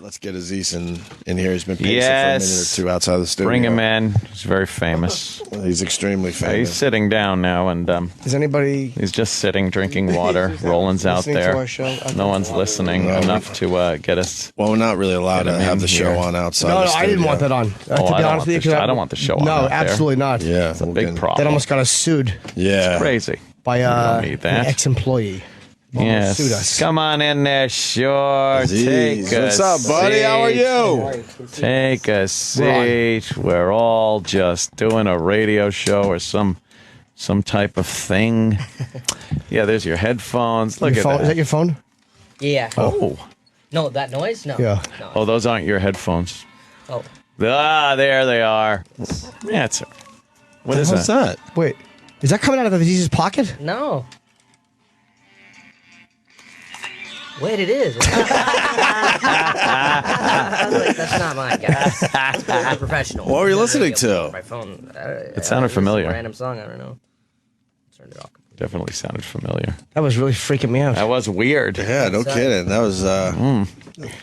Let's get Aziz in here. He's been pacing for a minute or two outside the studio. Bring him in. He's very famous. He's extremely famous. He's sitting down now, and is anybody? He's just sitting, drinking water. Roland's out there. No one's listening enough to get us. Well, we're not really allowed to have the show on outside. No, the studio. I didn't want that on. To be honest with you, I don't want the show on. No, absolutely not. Yeah, it's a big problem. That almost got us sued. Yeah, it's crazy by an ex-employee. Yes. Sued us. Come on in there, sure. Aziz. What's up, buddy? How are you? Take a seat. We're all just doing a radio show or some type of thing. Yeah, there's your headphones. Look at that. Is that your phone? Yeah. Oh. No, that noise? No. Yeah. No. Oh, those aren't your headphones. Oh. Ah, there they are. Yeah, it's. What is that? Wait, is that coming out of Aziz's pocket? No. Wait, it is. I was like, that's not mine, guys. It's a professional. What were you listening to? My phone. It sounded familiar. Random song, I don't know. Turned it off. Definitely sounded familiar. That was really freaking me out. That was weird. Yeah, no kidding. That was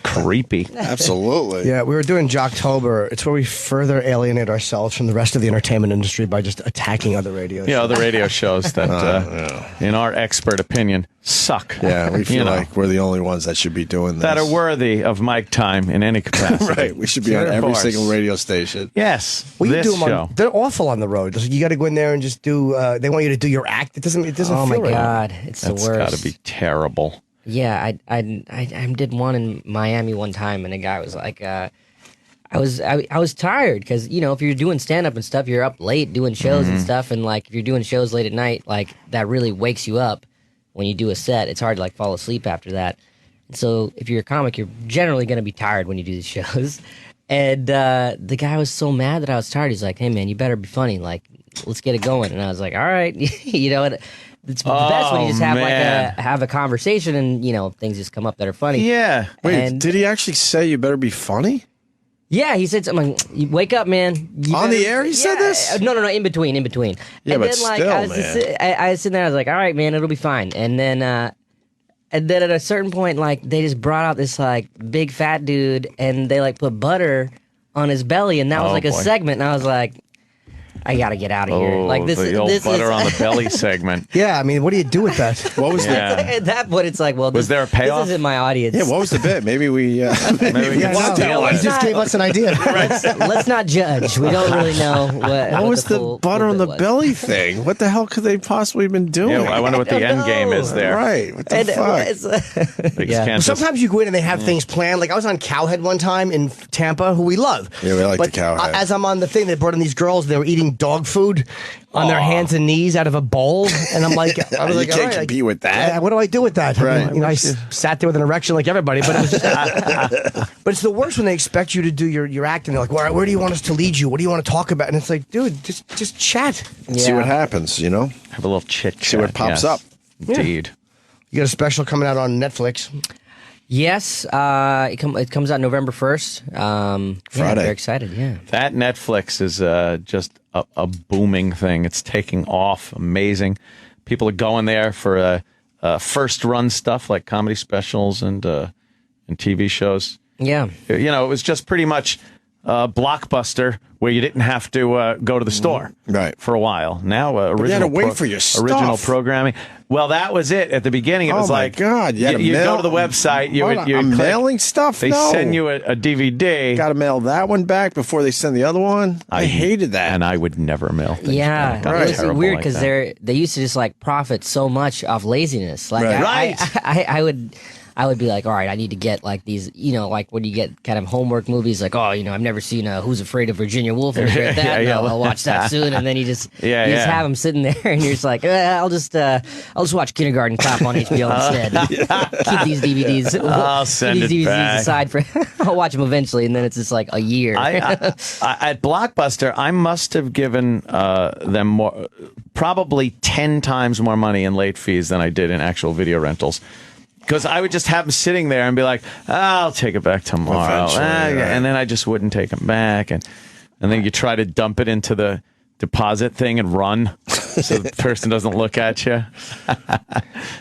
creepy. Absolutely. Yeah, we were doing Jocktober. It's where we further alienate ourselves from the rest of the entertainment industry by just attacking other radio shows. Yeah, other radio shows that, in our expert opinion, suck. Yeah, we feel like we're the only ones that should be doing this. That are worthy of mic time in any capacity. Right, we should be on every single radio station. Yes, well, you this do them show. they're awful on the road. You got to go in there and just do. They want you to do your act. It doesn't. Oh my feel right. God, it's That's the worst. got to be terrible. Yeah, I did one in Miami one time, and a guy was like, I was tired because if you're doing stand up and stuff, you're up late doing shows and stuff, and like if you're doing shows late at night, like that really wakes you up when you do a set. It's hard to like fall asleep after that. And so if you're a comic, you're generally going to be tired when you do these shows. And the guy was so mad that I was tired. He's like, "Hey man, you better be funny. Like, let's get it going." And I was like, "All right," It's the best when you just have have a conversation and things just come up that are funny. Yeah. Wait, did he actually say you better be funny? Yeah, he said something. You wake up, man. On the air, he said this? No, in between. Yeah, and but then, like, still, I was sitting there. I was like, all right, man, it'll be fine. And then at a certain point, like, they just brought out this like big fat dude, and they like put butter on his belly, and that was like a segment. And I was like, I gotta get out of here. Like this, the old this butter is on the belly segment. Yeah, I mean, what do you do with that? What was at that point? It's like, well, was there a payoff? This isn't my audience. Yeah, what was the bit? Maybe we. You just gave us an idea. Let's not judge. We don't really know what was the butter on the belly thing? What the hell could they possibly have been doing? Yeah, well, I wonder what the end game is there. Right. What the fuck? Sometimes you go in and they have things planned. Like I was on Cowhead one time in Tampa, who we love. Yeah, we like the Cowhead. As I'm on the thing, they brought in these girls. They were eating dog food on their hands and knees out of a bowl, and I'm like, I was like, you can't compete with that. What do I do with that? Right. I mean, I sat there with an erection like everybody, but it was just, but it's the worst when they expect you to do your act, and they're like, where do you want us to lead you? What do you want to talk about? And it's like, dude, just chat. See what happens. Have a little chit chat. See what pops up. Indeed. You got a special coming out on Netflix. Yes, it comes out November 1st. Friday. Yeah, very excited, yeah. That Netflix is just a booming thing. It's taking off. Amazing. People are going there for first run stuff like comedy specials and TV shows. Yeah. It was just pretty much Blockbuster where you didn't have to go to the store for a while. Now, you had to wait for your stuff. Original programming. Well, that was it. At the beginning, it was like, God, you go to the website, you would click, mailing stuff. They send you a DVD. Got to mail that one back before they send the other one. I hated that, and I would never mail things. Yeah, back. it was weird because they used to just like profit so much off laziness. Like I would be like, all right, I need to get like these, like when you get kind of homework movies, like, I've never seen Who's Afraid of Virginia Woolf and shit like that. I'll watch that soon, and then you just have them sitting there, and you're just like, I'll just watch Kindergarten Cop on HBO instead. Keep these DVDs. I'll send these it DVDs back. aside for. I'll watch them eventually, and then it's just like a year. At Blockbuster, I must have given them more, probably 10 times more money in late fees than I did in actual video rentals. Because I would just have them sitting there and be like, I'll take it back tomorrow. And then I just wouldn't take them back. And then you try to dump it into the deposit thing and run. so the person doesn't look at you.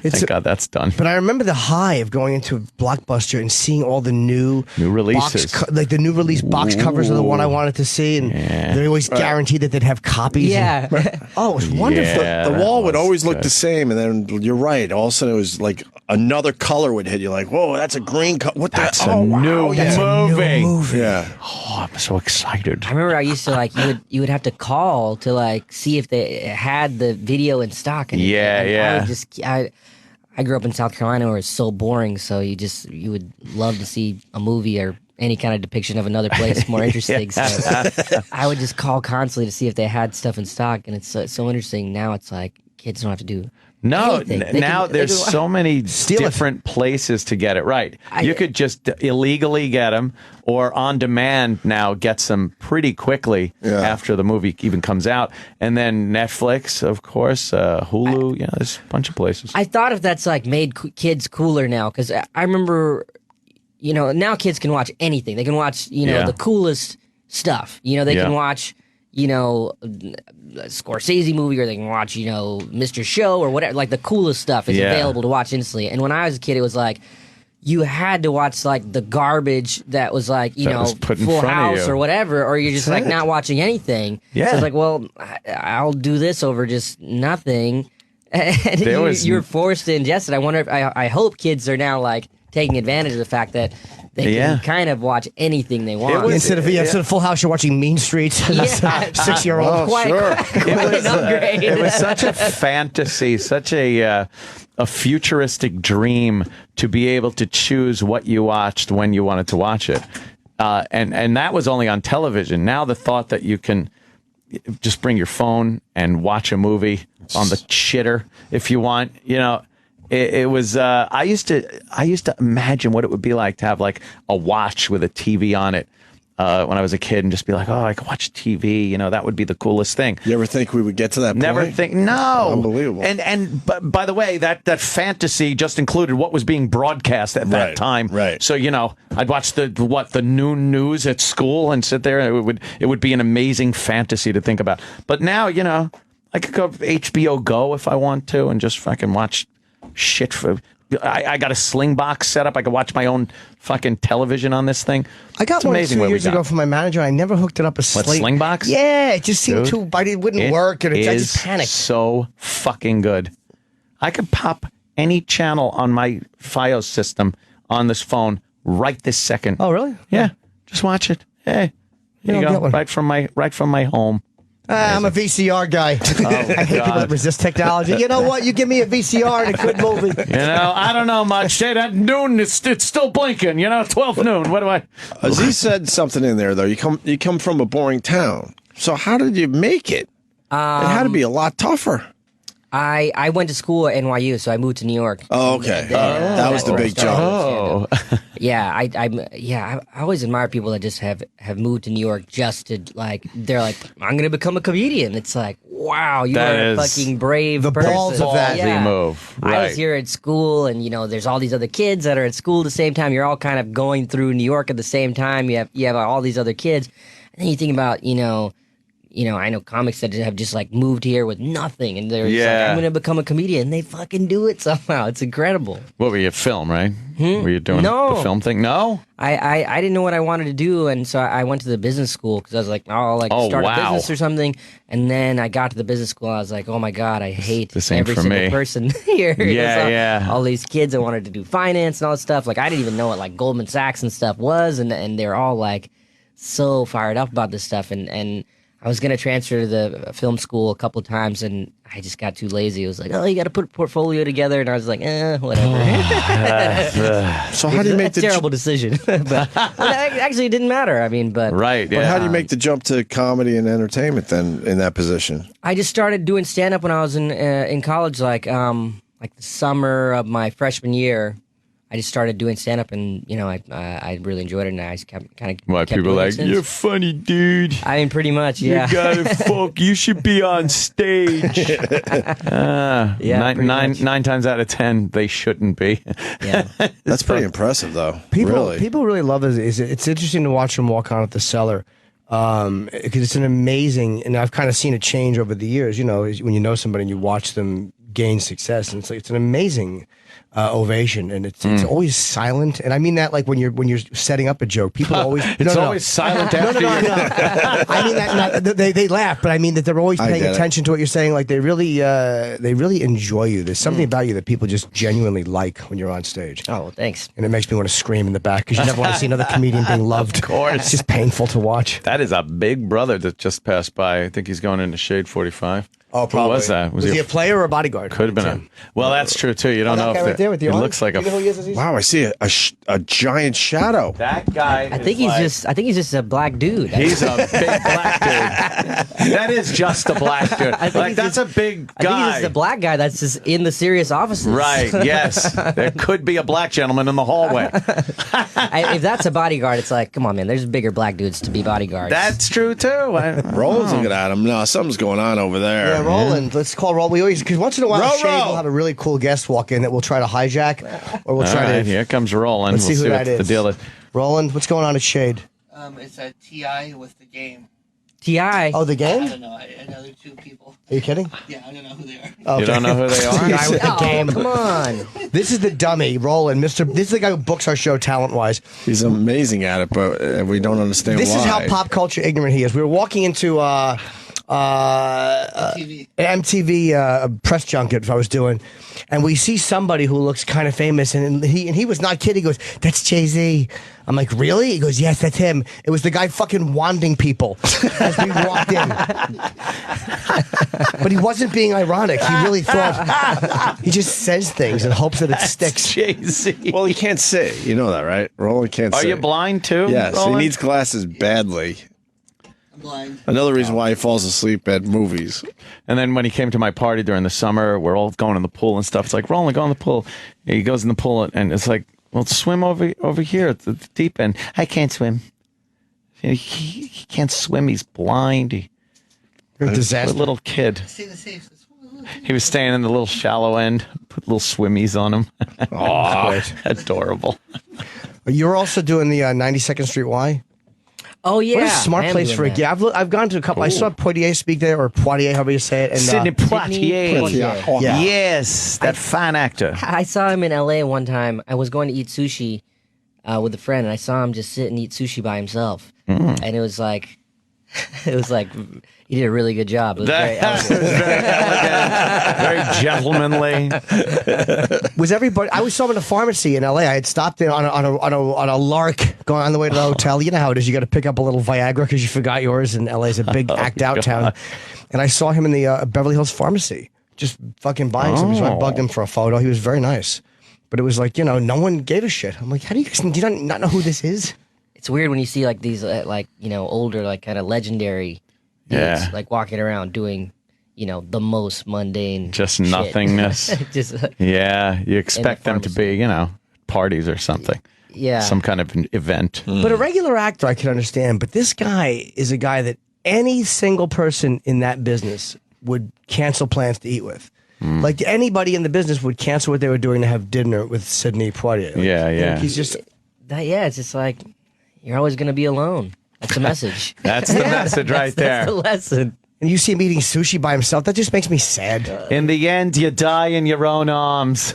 Thank God that's done. But I remember the high of going into a Blockbuster and seeing all the new releases, like the new release box covers of the one I wanted to see, and they always guaranteed that they'd have copies. Yeah. Oh, it was wonderful. The wall would always look the same, and then you're right. All of a sudden, it was like another color would hit you. Like, whoa, that's a green color. What that's the? a new movie. Yeah. Oh, I'm so excited. I remember I used to like you would have to call to like see if they had the video in stock. And I grew up in South Carolina where it's so boring, so you would love to see a movie or any kind of depiction of another place more interesting. So I would just call constantly to see if they had stuff in stock, and it's so interesting. Now it's like kids don't have to do. No, now there's so many different places to get it right. You could just illegally get them, or on demand now gets them pretty quickly after the movie even comes out. And then Netflix, of course, Hulu, there's a bunch of places. I thought if that's like made kids cooler now, because I remember, now kids can watch anything. They can watch, the coolest stuff. They can watch, a Scorsese movie, or they can watch, Mr. Show or whatever. Like the coolest stuff is available to watch instantly. And when I was a kid, it was like you had to watch like the garbage that was like Full House or whatever, or you're just like not watching anything. Yeah, so it's like, well, I'll do this over just nothing. And you're forced to ingest it. I wonder if I hope kids are now like taking advantage of the fact that they can kind of watch anything they want. Instead of Full House, you're watching Mean Streets. 6-year-old. It was such a fantasy, such a futuristic dream to be able to choose what you watched when you wanted to watch it. And that was only on television. Now the thought that you can just bring your phone and watch a movie on the shitter if you want, It was. I used to imagine what it would be like to have like a watch with a TV on it when I was a kid, and just be like, oh, I could watch TV. That would be the coolest thing. You ever think we would get to that point? Never think. No. Unbelievable. And by the way, that fantasy just included what was being broadcast at that time. Right. So I'd watch the noon news at school and sit there, and it would be an amazing fantasy to think about. But now I could go HBO Go if I want to and just fucking watch shit. I got a Sling box set up. I could watch my own fucking television on this thing. I got one 2 years ago from my manager. I never hooked it up a Sling box? Yeah, it just seemed too, but it wouldn't work, and I just panicked. So fucking good. I could pop any channel on my FiOS system on this phone right this second. Oh, really? Yeah, just watch it. Hey, here you go. Right from my home. I'm a VCR guy. I hate people that resist technology. You know what? You give me a VCR and a good movie. I don't know much. Say that noon, it's still blinking. 12 noon. What do I? Aziz said something in there though. You come from a boring town. So how did you make it? It had to be a lot tougher. I went to school at NYU, so I moved to New York. Oh, okay. That was the big jump. Oh. I always admire people that just have moved to New York just to they're like, I'm going to become a comedian. It's like, wow, you are a fucking brave person. The balls of that. The move. Right. I was here at school, and there's all these other kids that are at school at the same time. You're all kind of going through New York at the same time. You have all these other kids, and then you think about I know comics that have just like moved here with nothing, and they're just like, I'm going to become a comedian. And they fucking do it somehow. It's incredible. What were you, film, right? Were you doing the film thing? No? I didn't know what I wanted to do, and so I went to the business school because I was like, I'll start a business or something. And then I got to the business school, and I was like, oh my God, I hate every single person here. All these kids that wanted to do finance and all this stuff. Like, I didn't even know what like Goldman Sachs and stuff was, and they're all like so fired up about this stuff, and I was going to transfer to the film school a couple of times, and I just got too lazy. It was like, you got to put a portfolio together, and I was like, whatever. So how do you make the terrible decision? But actually, it didn't matter. I mean, but right. But how do you make the jump to comedy and entertainment then in that position? I just started doing stand up when I was in college, like the summer of my freshman year. I just started doing stand up, and I really enjoyed it, and I just kind of people are like, you're funny, dude. I mean, pretty much, yeah. You gotta you should be on stage. Nine times out of 10, they shouldn't be. Yeah, that's pretty impressive, though. People really love it. It's interesting to watch them walk on at the Cellar. because it's an amazing, and I've kind of seen a change over the years. You know, when you know somebody and you watch them gain success, and it's an amazing ovation, and it's always silent. And I mean that like when you're setting up a joke, people always it's always silent after no. I mean that not, they laugh, but I mean that they're always paying attention to what you're saying. Like they really enjoy you. There's something about you that people just genuinely like when you're on stage. Oh, well, thanks. And it makes me want to scream in the back because you never want to see another comedian being loved. Of course. It's just painful to watch. That is a big brother that just passed by. I think he's going into Shade 45. Oh, probably. Who was that? Was he a player or a bodyguard? Could have been a. Well, that's true too. You don't know if right there with the it arm? looks like You know who he is, Aziz? Wow, I see a giant shadow. that guy. I think he's just a black dude. He's a big black dude. That is just a black dude. Like that's a big I think he's guy. just a black guy that's just in the serious offices. Right. Yes. There could be a black gentleman in the hallway. If that's a bodyguard, it's like, come on, man. There's bigger black dudes to be bodyguards. That's true too. Roland's looking at him. No, something's going on over there. Yeah, Roland. Let's call Roland. We always, because once in a while, Shade will have a really cool guest walk in that we'll try to hijack, or we'll try to. Here comes Roland. Let's see who what that is. the deal is. Roland, what's going on at Shade? It's a TI with the game. T.I. Oh, the I game? don't know. I know they're two people. Are you kidding? Yeah, I don't know who they are. Oh, You don't know who they are? T.I. with the game. Come on. This is the dummy, Roland. This is the guy who books our show talent-wise. He's amazing at it, but we don't understand This why. is how pop culture ignorant he is. We were walking into TV. an MTV press junket I was doing, and we see somebody who looks kind of famous, and he was not kidding. He goes, "That's Jay-Z." I'm like, "Really?" He goes, "Yes, that's him." It was the guy fucking wanding people as we walked in. But he wasn't being ironic. He really thought he just says things and hopes that it sticks. Jay-Z. Well, he can't see. You know that, right? Roland can't see. Are you blind too? Yes, Roland? he needs glasses badly. I'm blind. Another reason why he falls asleep at movies. And then when he came to my party during the summer, we're all going in the pool and stuff. It's like, Roland, go in the pool. He goes in the pool, and it's like, well, swim over here at the deep end. I can't swim. He can't swim. He's blind. You're a A disaster. little kid. Stay the safe. He was staying in the little shallow end. Put little swimmies on him. Oh, Adorable. You're also doing the 92nd Street Y? Oh, yeah. What a smart I am place doing for a that. gig. I've gone to a couple. I saw Poitier speak there, or Poitier, however you say it. And, Sidney Poitier. Poitier. Yeah. Yes, that fine actor. I saw him in L.A. one time. I was going to eat sushi with a friend, and I saw him just sit and eat sushi by himself. And it was like, he did a really good job. It was very elegant. Very gentlemanly. Was everybody? I saw him in a pharmacy in L.A. I had stopped in on a lark going on the way to the hotel. You know how it is. You got to pick up a little Viagra because you forgot yours. And L.A. is a big act out town. And I saw him in the Beverly Hills pharmacy, just fucking buying something. So I bugged him for a photo. He was very nice, but it was like, no one gave a shit. I'm like, do you not know who this is? It's weird when you see like these older, like kind of legendary dudes, Yeah. like walking around doing the most mundane Just shit. nothingness. Just Yeah, you expect them to pharmacy. be, parties or something. yeah. Some kind of an event. But a regular actor, I can understand. But this guy is a guy that any single person in that business would cancel plans to eat with. Like anybody in the business would cancel what they were doing to have dinner with Sidney Poitier. Like, Yeah. He's just It's just like you're always going to be alone. That's the message. That's the message right there. That's the lesson. and you see him eating sushi by himself. That just makes me sad. In the end, you die in your own arms.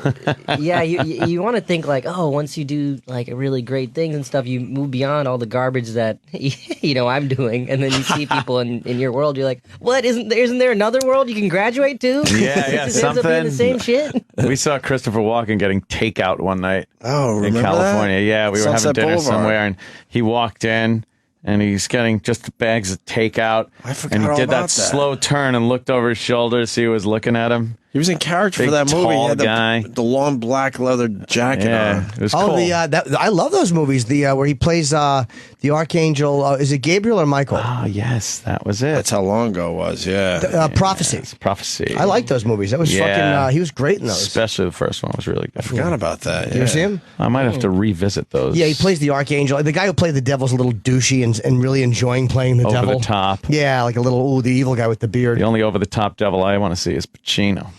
Yeah, you want to think like, oh, once you do like a really great thing and stuff, you move beyond all the garbage that I'm doing, and then you see people in your world. You're like, what? Isn't there another world you can graduate to? Yeah, It just ends up being the same shit. We saw Christopher Walken getting takeout one night Oh, in remember California. that? Yeah, we were having Sunset dinner Boulevard. somewhere, and he walked in. And he's getting just bags of takeout. I forgot and he all did about that slow turn and looked over his shoulder to see who was looking at him. He was in character Big, for that movie. He tall had guy. the long black leather jacket Yeah, on. it was Oh, cool. I love those movies. The where he plays the Archangel. Is it Gabriel or Michael? Oh, yes, that was it. That's how long ago it was, yeah. Prophecy. It's Prophecy. I like those movies. That was fucking. He was great in those. Especially the first one was really good. Forgot about that. You ever see him? I might have to revisit those. Yeah, he plays the Archangel. The guy who played the devil's a little douchey and really enjoying playing the Over devil. the top. Yeah, like a little the evil guy with the beard. The only over-the-top devil I want to see is Pacino.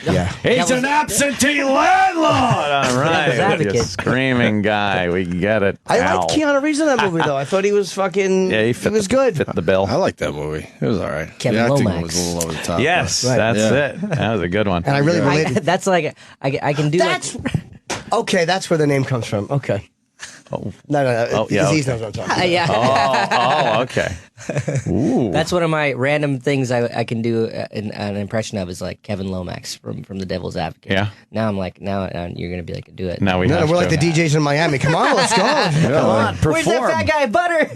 Yeah. He's an absentee landlord. All right, advocate. you screaming guy. We get it. I Ow. liked Keanu Reeves in that movie, though. I thought he was fucking. Yeah, he was good. Fit the bill. I like that movie. It was all right. Kevin the acting Lomax. was a little over the top. Yes, Right. that's Yeah. it. That was a good one. And I really related. That's like I can do. That's okay. That's where the name comes from. Okay. Oh. No. Oh, yeah, Aziz okay. knows what I'm talking about. yeah. Oh, okay. Ooh. That's one of my random things I can do an impression of is like Kevin Lomax from The Devil's Advocate. Yeah. Now I'm like, now you're gonna be like, do it. Now we No, have we're like to. the DJs in Miami. Come on, let's go. Come on, Where's that perform. fat guy Butter?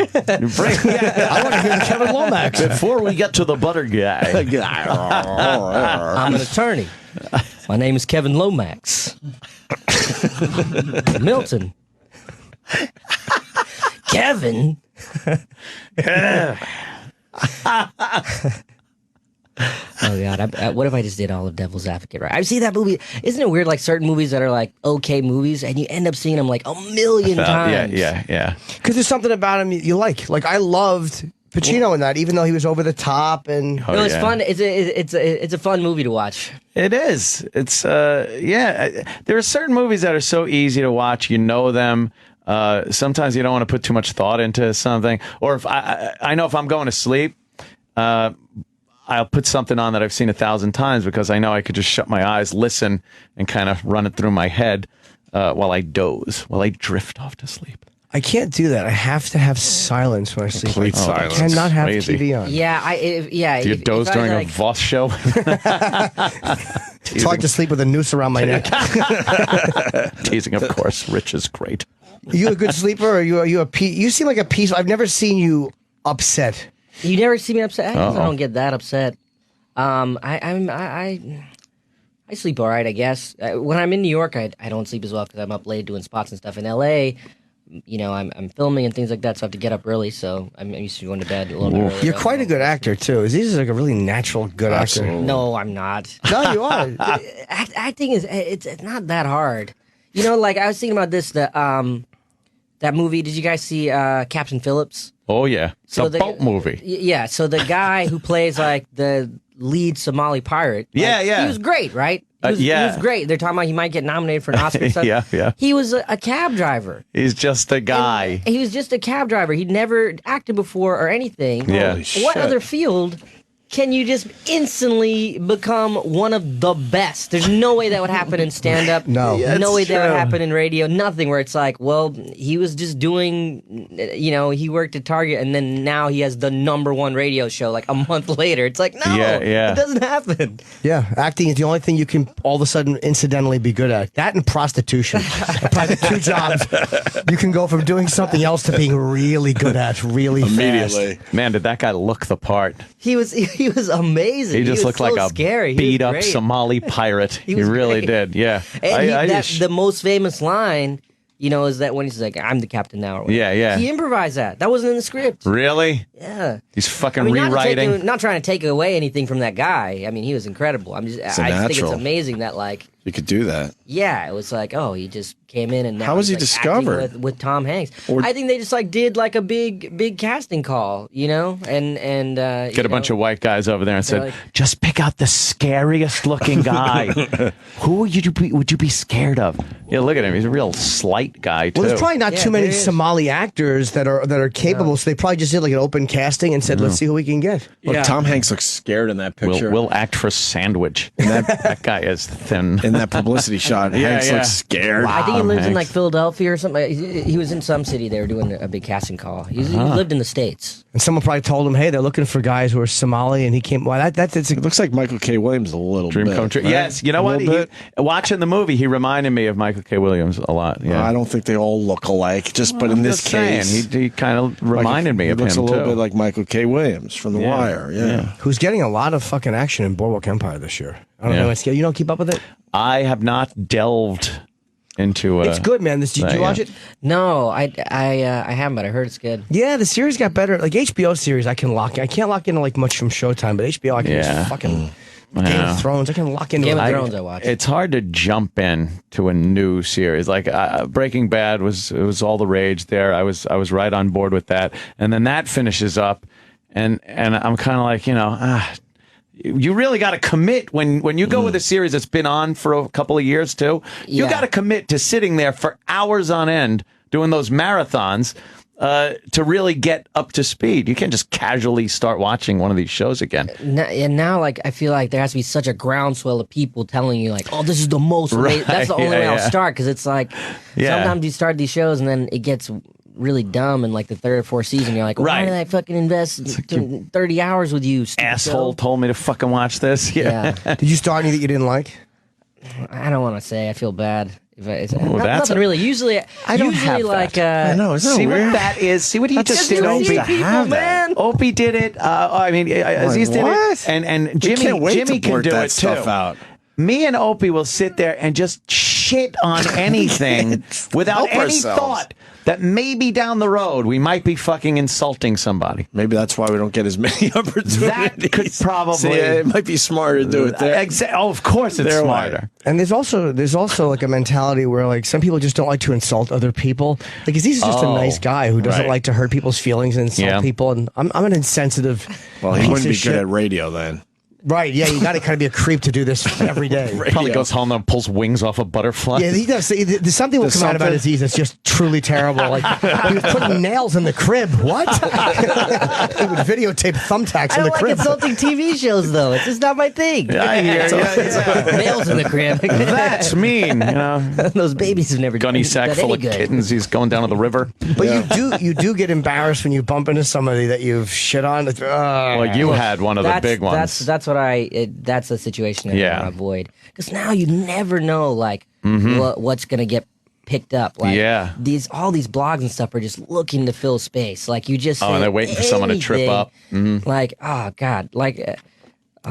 I want to hear the Kevin Lomax. Before we get to the butter guy. I'm an attorney. My name is Kevin Lomax. Milton. Kevin. Oh God! What if I just did all of Devil's Advocate right? I see that movie. Isn't it weird? Like certain movies that are like okay movies, and you end up seeing them like a million times. Yeah. Because there's something about him you like. Like I loved Pacino in that, even though he was over the top and. Oh, No, it's yeah. fun. It's a fun movie to watch. It is. It's yeah. There are certain movies that are so easy to watch. You know them. Sometimes you don't want to put too much thought into something. Or if I know if I'm going to sleep, I'll put something on that I've seen 1,000 times because I know I could just shut my eyes, listen, and kind of run it through my head while I doze, while I drift off to sleep. I can't do that. I have to have silence when I sleep. Complete I silence. cannot have Crazy. TV on. Yeah, Do you doze during a Voss show? It's hard to sleep with a noose around my neck. Teasing, of course. Rich is great. Are you a good sleeper? Or are you a you seem like a peace. I've never seen you upset. You never see me upset. I Uh-oh. don't get that upset. I sleep all right, I guess. When I'm in New York, I don't sleep as well because I'm up late doing spots and stuff. In LA, you know, I'm filming and things like that, so I have to get up early. So I'm used to going to bed a little bit early. You're quite a good actor too. Aziz is like a really natural good actor. No, I'm not. No, you are. Acting is it's not that hard. You know, like I was thinking about this. That movie. Did you guys see Captain Phillips? Oh, yeah. So the boat movie. Yeah, so the guy who plays like the lead Somali pirate. Yeah, like, yeah. He was great, right? He was, yeah. He was great. They're talking about he might get nominated for an Oscar and stuff. Yeah. He was a cab driver. He's just a guy. And he was just a cab driver. He'd never acted before or anything. Yeah. Holy What shit. other field can you just instantly become one of the best? There's no way that would happen in stand-up. No. Yeah, no it's way that would true. happen in radio. Nothing where it's like, well, he was just doing, you know, he worked at Target and then now he has the #1 radio show like a month later. It's like, no, Yeah. it doesn't happen. Yeah, acting is the only thing you can all of a sudden incidentally be good at. That and prostitution. Probably the two jobs you can go from doing something else to being really good at really Immediately. Man, did that guy look the part? He was amazing. He just was looked so like a scary. He was beat-up great. Somali pirate. He was really great. did. Yeah. And the most famous line, you know, is that when he's like, "I'm the captain now." Or whatever. Yeah. He improvised that. That wasn't in the script. Really? Yeah. He's fucking I mean, rewriting. not trying to take away anything from that guy. I mean, he was incredible. I just think it's natural. amazing that like, You could do that. yeah, it was like, oh, he just came in and now How was he's, he like, acting discovered? with Tom Hanks? Or- I think they just like did like a big casting call, you know, and Get a bunch of white guys over there and said, like- just pick out the scariest looking guy. Who would you be scared of? Yeah, look at him. He's a real slight guy, too. Well, there's probably not Yeah, too many there is. Somali actors that are capable, so they probably just did like an open casting and said, "Let's see who we can get." Look, Tom Hanks looks scared in that picture. We'll act for Sandwich. that guy is thin. in that publicity shot, Hanks yeah. looks scared. I think he lives in Hanks. like Philadelphia or something. He was in some city. They were doing a big casting call. He lived in the States. And someone probably told him, "Hey, they're looking for guys who are Somali," and he came. Well, that's It looks like Michael K. Williams a little Dream bit. come true. right? Yes, you know A what? little bit. Watching the movie, he reminded me of Michael K. Williams a lot. Yeah, I don't think they all look alike. But in I'm this just saying, case, he kind of reminded me of him He looks a little too. bit like Michael K. Williams from The Yeah. Wire. Yeah. who's getting a lot of fucking action in Boardwalk Empire this year. I don't Yeah. know. You don't keep up with it. I have not delved into. It's good, man. Did you watch it? No, I haven't, but I heard it's good. Yeah, the series got better. Like HBO series, I can't lock into like much from Showtime, but HBO, I can Yeah. just fucking Game Yeah. of Thrones. I can lock into Game of it. Thrones I watched. It's hard to jump in to a new series. Like Breaking Bad was all the rage there. I was right on board with that, and then that finishes up, and I'm kind of like, You really got to commit when you go with a series that's been on for a couple of years too. You Yeah. got to commit to sitting there for hours on end doing those marathons to really get up to speed. You can't just casually start watching one of these shows again. And now, like, I feel like there has to be such a groundswell of people telling you, like, "Oh, this is the most amazing." That's the only way I'll start, because it's like sometimes you start these shows and then it gets really dumb in like the third or fourth season. You're like, why did I fucking invest 30 hours with you, stupid Asshole show? told me to fucking watch this. Yeah. Did you start any that you didn't like? I don't want to say. I feel bad. It's that's nothing really. Usually, I don't have like. I know. Isn't See that weird? what that is? See what he just did, crazy Opie? people, man. Opie did it. I mean, Aziz did what? it, and We Jimmy can't wait Jimmy to can blurt do that it stuff too. out. Me and Opie will sit there and just shit on anything without Help any ourselves. thought that maybe down the road we might be fucking insulting somebody. Maybe that's why we don't get as many opportunities. That could probably. See, it might be smarter to do it there. Oh, of course it's Their way. smarter. And there's also like a mentality where like some people just don't like to insult other people. Like Aziz is just a nice guy who doesn't right. like to hurt people's feelings and insult Yeah. people. And I'm an insensitive. Well, he piece wouldn't of be shit. good at radio then. Right? Yeah, you got to kind of be a creep to do this every day. Probably goes home and pulls wings off a butterfly. Yeah, he does. There's something will There's come out about something? Aziz that's just truly terrible. Like he was putting nails in the crib. What? He would videotape thumbtacks I in don't the like crib. insulting TV shows, though. It's just not my thing. I hear you. Nails in the crib. That's mean. You know, Those babies have never gunny done sack any full of good. kittens. He's going down to the river. But you do get embarrassed when you bump into somebody that you've shit on. It's, Well, you had one of the big ones. That's what that's a situation I Yeah. want to avoid, because now you never know like what's gonna get picked up. Like Yeah. all these blogs and stuff are just looking to fill space. Like you just Oh, and say they're waiting for someone to trip anything, up. Like oh god, like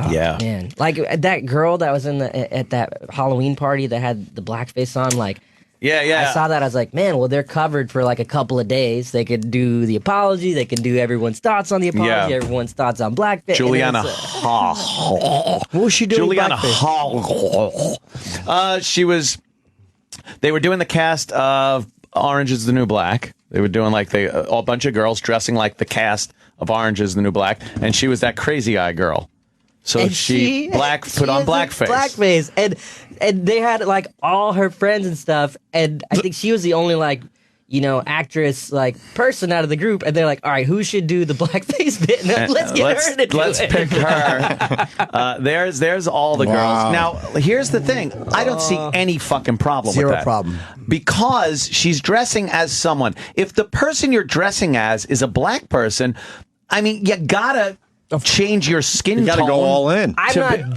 Yeah. man, like that girl that was at that Halloween party that had the blackface on. Like Yeah. I saw that, I was like, man, well, they're covered for like a couple of days. They could do the apology. They can do everyone's thoughts on the apology. Yeah. Everyone's thoughts on blackface. and Juliana it's, Hall. what was she doing? Juliana blackface? Hall. They were doing the cast of Orange is the New Black. They were doing like a bunch of girls dressing like the cast of Orange is the New Black, and she was that crazy eye girl. So And she put on is blackface. Blackface, and they had like all her friends and stuff, and I think she was the only like actress like person out of the group, and they're like, all right, who should do the blackface bit? And let's get her to do Let's it. pick her. There's all the girls. Now, here's the thing. I don't see any fucking problem Zero with that. problem. Because she's dressing as someone. If the person you're dressing as is a black person, I mean, you gotta change your skin You got to tone. go all in. I'm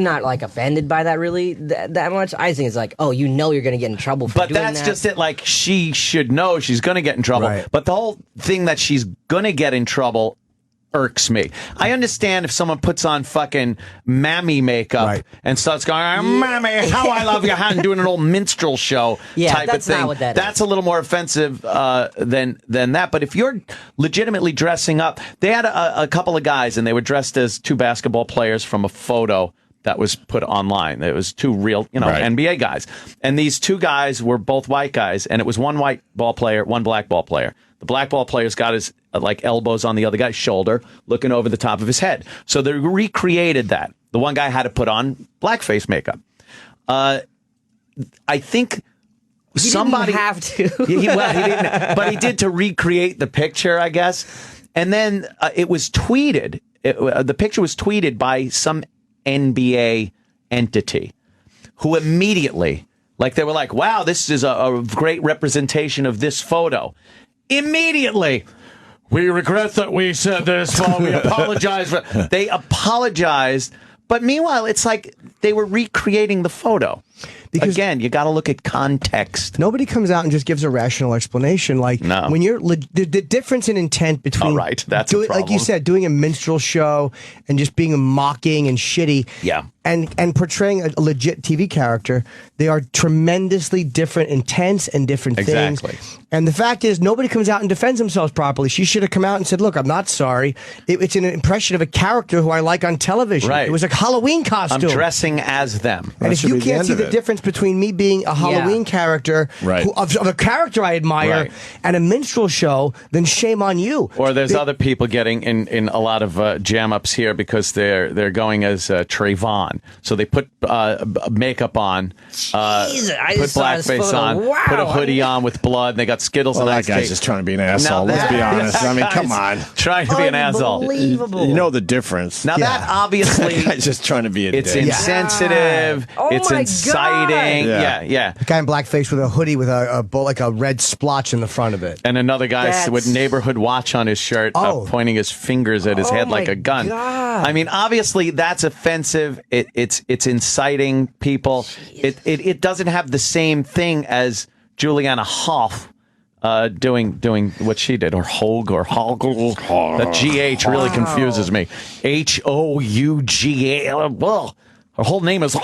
not like offended by that really that much. I think it's like, oh, you're gonna get in trouble for But doing that's that. just it. Like, she should know she's going to get in trouble. Right. But the whole thing that she's going to get in trouble irks me. I understand if someone puts on fucking mammy makeup Right. and starts going, "Mammy, how I love you," and doing an old minstrel show Yeah, type that's of thing. not what that That's is. a little more offensive than that. But if you're legitimately dressing up, they had a couple of guys and they were dressed as two basketball players from a photo that was put online. It was two real, Right. NBA guys. And these two guys were both white guys, and it was one white ball player, one black ball player. The black ball player's got his like elbows on the other guy's shoulder, looking over the top of his head. So they recreated that. The one guy had to put on blackface makeup. I think He somebody didn't have to. he didn't, but he did to recreate the picture, I guess. And then it was tweeted. The picture was tweeted by some NBA entity who immediately, like, they were like, wow, this is a great representation of this photo. Immediately, we regret that we said this. Well, we apologize. They apologized. But meanwhile, it's like they were recreating the photo. Because again, you got to look at context. Nobody comes out and just gives a rational explanation. Like No. when you're the difference in intent between Oh, right. That's a like you problem. said, doing a minstrel show and just being mocking and shitty. Yeah. And portraying a legit TV character, they are tremendously different intents and different Exactly. things. And the fact is, nobody comes out and defends themselves properly. She should have come out and said, "Look, I'm not sorry. It's an impression of a character who I like on television. Right. It was a Halloween I'm costume." dressing as them. And if should you be the can't end see of the did. difference between me being a Halloween character, Right. of a character I admire, Right. and a minstrel show, then shame on you. Or there's other people getting in a lot of jam ups here because they're going as Trayvon. So they put makeup on, I put just saw this blackface photo. on, Wow. put a hoodie on with blood, and they got Skittles Well, and that ice guy's cream. just trying to be an asshole. Let's be honest. I mean, come on. Trying to be an asshole. Unbelievable. You know the difference. Now that obviously That guy's just trying to be a it's dick. insensitive. Oh It's my inciting. God. Yeah, yeah. The guy in blackface with a hoodie with like a red splotch in the front of it. And another guy That's- with neighborhood watch on his shirt, Oh. pointing his fingers at his head like my a gun. God. I mean, obviously that's offensive. It's inciting people. It doesn't have the same thing as Juliana Hough doing what she did, or Hogue or Hoggle. That GH really confuses me. HOUGA. Well, her whole name is.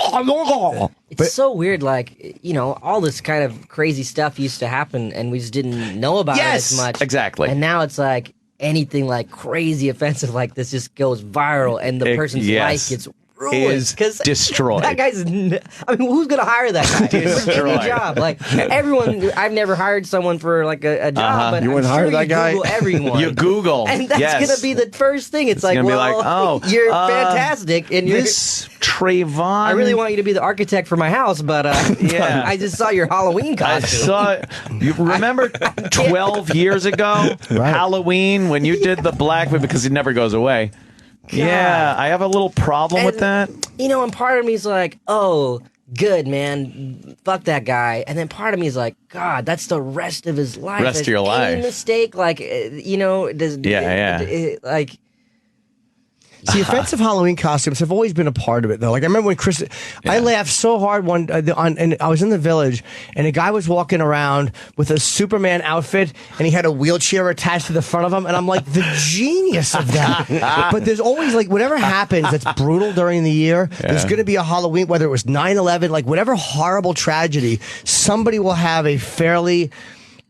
It's so weird, like, all this kind of crazy stuff used to happen and we just didn't know about it as much. Exactly. And now it's like anything like crazy offensive like this just goes viral and the person's life gets ruined. Is 'Cause destroyed. That guy's, who's going to hire that guy? For any job. Like, everyone, I've never hired someone for like a job, but You I'm wouldn't sure hire that guy? Google everyone. You Google. And that's yes. going to be the first thing. It's like, gonna be well, like, oh, you're fantastic. And you're. This Trayvon. I really want you to be the architect for my house, but Yeah. I just saw your Halloween I costume. saw. You remember 12 years ago, Halloween, when you did the black because it never goes away. Yeah, I have a little problem with that. And part of me is like, oh, good, man. Fuck that guy. And then part of me is like, God, that's the rest of his life. Rest of If your any life. mistake, like, does like. See, offensive Halloween costumes have always been a part of it, though. Like I remember when I laughed so hard and I was in the Village, and a guy was walking around with a Superman outfit, and he had a wheelchair attached to the front of him, and I'm like, the genius of that. But there's always like whatever happens that's brutal during the year. There's going to be a Halloween, whether it was 9/11, like whatever horrible tragedy, somebody will have a fairly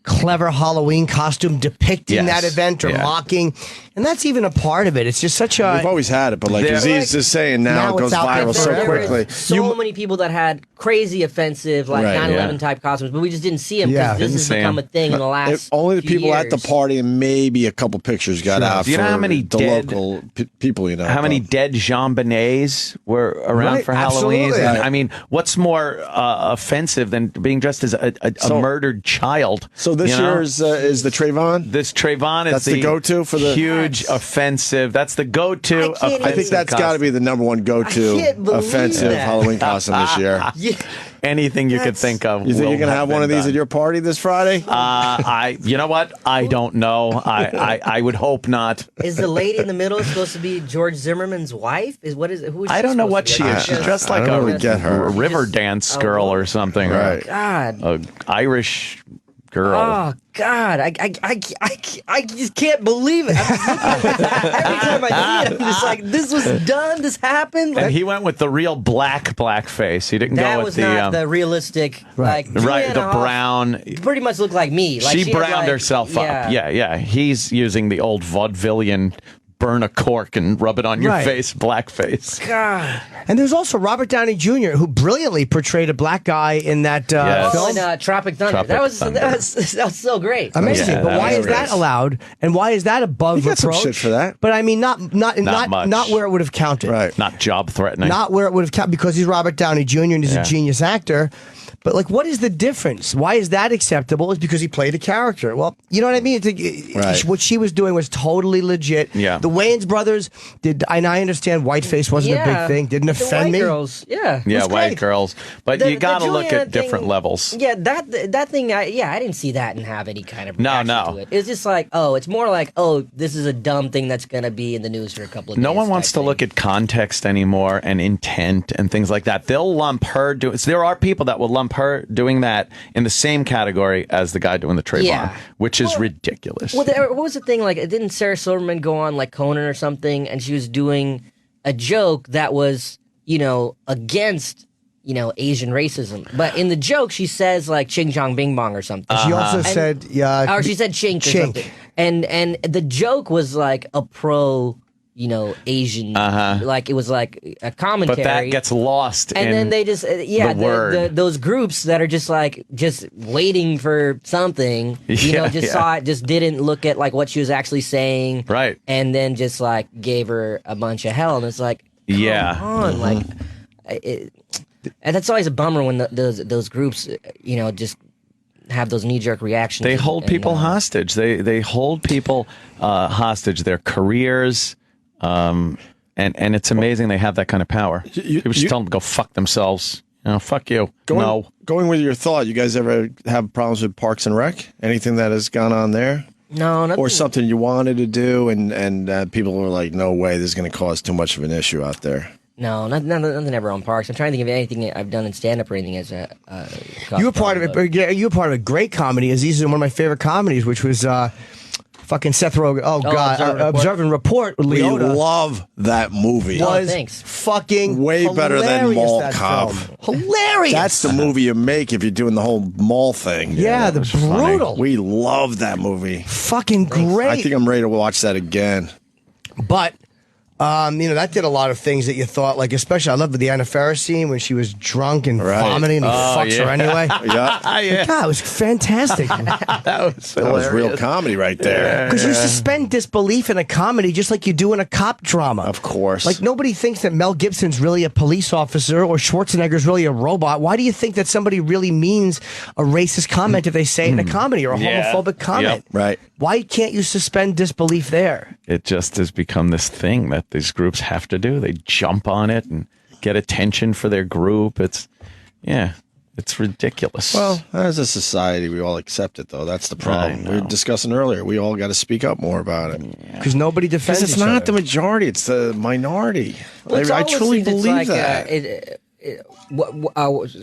clever Halloween costume depicting that event or mocking, and that's even a part of it. It's just such a. We've always had it, but like Aziz is saying, now it goes it's out there viral so forever. quickly. So many people that had crazy offensive, like Right, 9/11 type costumes, but we just didn't see them because this Didn't has see become 'em. a thing in the last. Only the few people at the years. party and maybe a couple pictures got out. Do you know for how many the dead- local people? How many dead Jean Benets were around Right, for Halloween? absolutely. And, I mean, what's more offensive than being dressed as a murdered child? So this year's is the Trayvon. This Trayvon is That's the go-to for the- huge offensive. That's the go-to. I can't offensive I think that's got to be the number one I go-to can't believe offensive that. Halloween costume this year. Yeah. anything you could That's- think of. You think will you're gonna have one of been these done. at your party this Friday? You know what? I don't know. I would hope not. Is the lady in the middle supposed to be George Zimmerman's wife? Who is she? I don't know what supposed she to be? is. She's dressed like I don't a really get her. river dance girl or something. or Right. God. a Irish girl. Oh God, I just can't believe it. I'm just looking at it. Every time I see it, I'm just like, this was done. This happened. And Like, he went with the real blackface. He didn't that go was with not the the realistic. Like right, the Juliana Hough brown. Pretty much looked like me. Like, She had, browned like- herself up. Yeah. He's using the old vaudevillian burn a cork and rub it on your Right. face, blackface. God. And there's also Robert Downey Jr., who brilliantly portrayed a black guy in that Yes. Oh, film. and Tropic Thunder. Tropic that was Thunder. so great. Amazing, Yeah, but that why was is that great. allowed? And why is that above You got some reproach? shit for that. But I mean, not much. where it would have counted. Right. Not job threatening. Not where it would have counted because he's Robert Downey Jr. and he's Yeah. a genius actor. But like, what is the difference? Why is that acceptable? It's because he played a character. Well, you know what I mean? Right. What she was doing was totally legit. Yeah. The Wayans brothers did, and I understand whiteface wasn't a big thing. Didn't The offend white me. girls. Yeah. yeah, was white great. girls. But The- you got to the look Juliana at different thing- levels. Yeah, that thing. I didn't see that and have any kind of No, reaction no. to it. It's just like, oh, it's more like, oh, this is a dumb thing that's gonna be in the news for a couple of days. No one wants to look at context anymore and intent and things like that. They'll lump her doing. So there are people that will lump her doing that in the same category as the guy doing the Trayvon, Yeah. which is ridiculous. Well, what was the thing? Like, didn't Sarah Silverman go on like Conan or something, and she was doing a joke that was, against, Asian racism. But in the joke, she says like "ching chong bing bong" or something. She also said, or she said "chink" or Chink. something. And the joke was like a pro Asian, like it was like a commentary. But that gets lost. And then they just, those groups that are just waiting for something, saw it, just didn't look at like what she was actually saying. Right. And then just like gave her a bunch of hell. And it's like, come on. Like, and that's always a bummer when those groups, just have those knee-jerk reactions. They hold people hostage. They hold people hostage, their careers. And it's amazing they have that kind of power. People just tell them to go fuck themselves. Fuck you. Going with your thought, you guys ever have problems with Parks and Rec? Anything that has gone on there? No, nothing. Or something you wanted to do and people were like, no way, this is going to cause too much of an issue out there. No, nothing ever on Parks. I'm trying to think of anything I've done in stand-up or anything as a you were part of it. You were part of a great comedy. Aziz is one of my favorite comedies, which was fucking Seth Rogen. Oh God, Observe and Report with Leota. We love that movie. Was fucking way better than Mall Cop. Hilarious. That's the movie you make if you're doing the whole mall thing. Yeah, the brutal. We love that movie. Fucking great. I think I'm ready to watch that again. But. That did a lot of things that you thought, like, especially I love the Anna Faris scene when she was drunk and vomiting and he fucks her anyway. Yeah. God, it was fantastic. that was real comedy right there. Because you suspend disbelief in a comedy just like you do in a cop drama. Of course. Like, nobody thinks that Mel Gibson's really a police officer or Schwarzenegger's really a robot. Why do you think that somebody really means a racist comment if they say it in a comedy or a homophobic comment? Yep. Right. Why can't you suspend disbelief there? It just has become this thing that these groups have to do. They jump on it and get attention for their group. It's ridiculous. Well, as a society, we all accept it, though. That's the problem. We were discussing earlier. We all got to speak up more about it. Because nobody defends Because it's not the majority. It's the minority. Well, I truly believe that.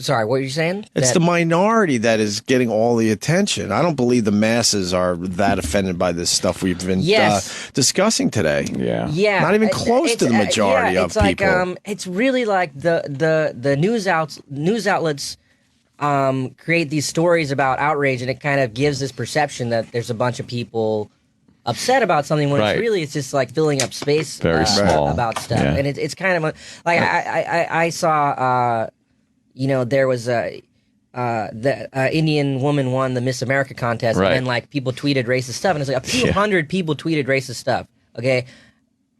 Sorry, what were you saying? It's the minority that is getting all the attention. I don't believe the masses are that offended by this stuff we've been discussing today. Yeah, not even close to the majority of people. Like, it's really like the news outlets create these stories about outrage, and it kind of gives this perception that there's a bunch of people upset about something when it's just like filling up space very small about stuff. And it's kind of like I saw there was the Indian woman won the Miss America contest and then like people tweeted racist stuff, and it's like a few hundred people tweeted racist stuff,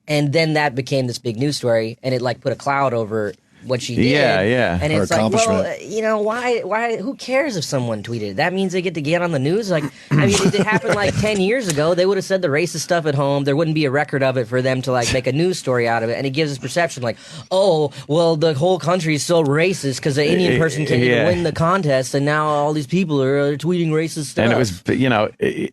and then that became this big news story, and it like put a cloud over what she did. And it's like, well, why who cares if someone tweeted? That means they get to get on the news. Like, I mean, it happened like 10 years ago. They would have said the racist stuff at home. There wouldn't be a record of it for them to like make a news story out of it. And it gives this perception like, oh, well, the whole country is so racist because the Indian person can't even win the contest, and now all these people are tweeting racist stuff. And it was,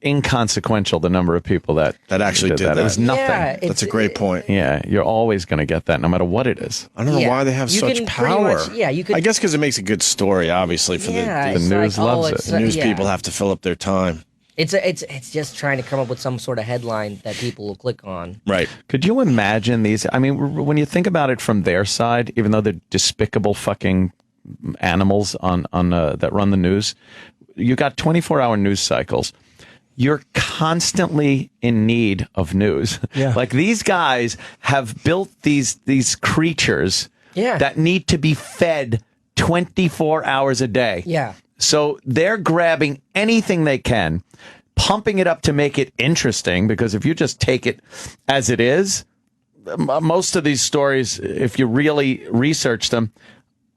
inconsequential, the number of people that actually did that. It was nothing. That's a great point. Yeah, you're always going to get that no matter what it is. I don't know why they have such power. You could. I guess because it makes a good story, obviously, for the news loves it. The news people have to fill up their time. It's just trying to come up with some sort of headline that people will click on. Right. Could you imagine these? I mean, when you think about it from their side, even though they're despicable fucking animals on that run the news, you got 24-hour news cycles. You're constantly in need of news. Yeah. Like these guys have built these creatures that need to be fed 24 hours a day. Yeah. So they're grabbing anything they can, pumping it up to make it interesting, because if you just take it as it is, most of these stories, if you really research them,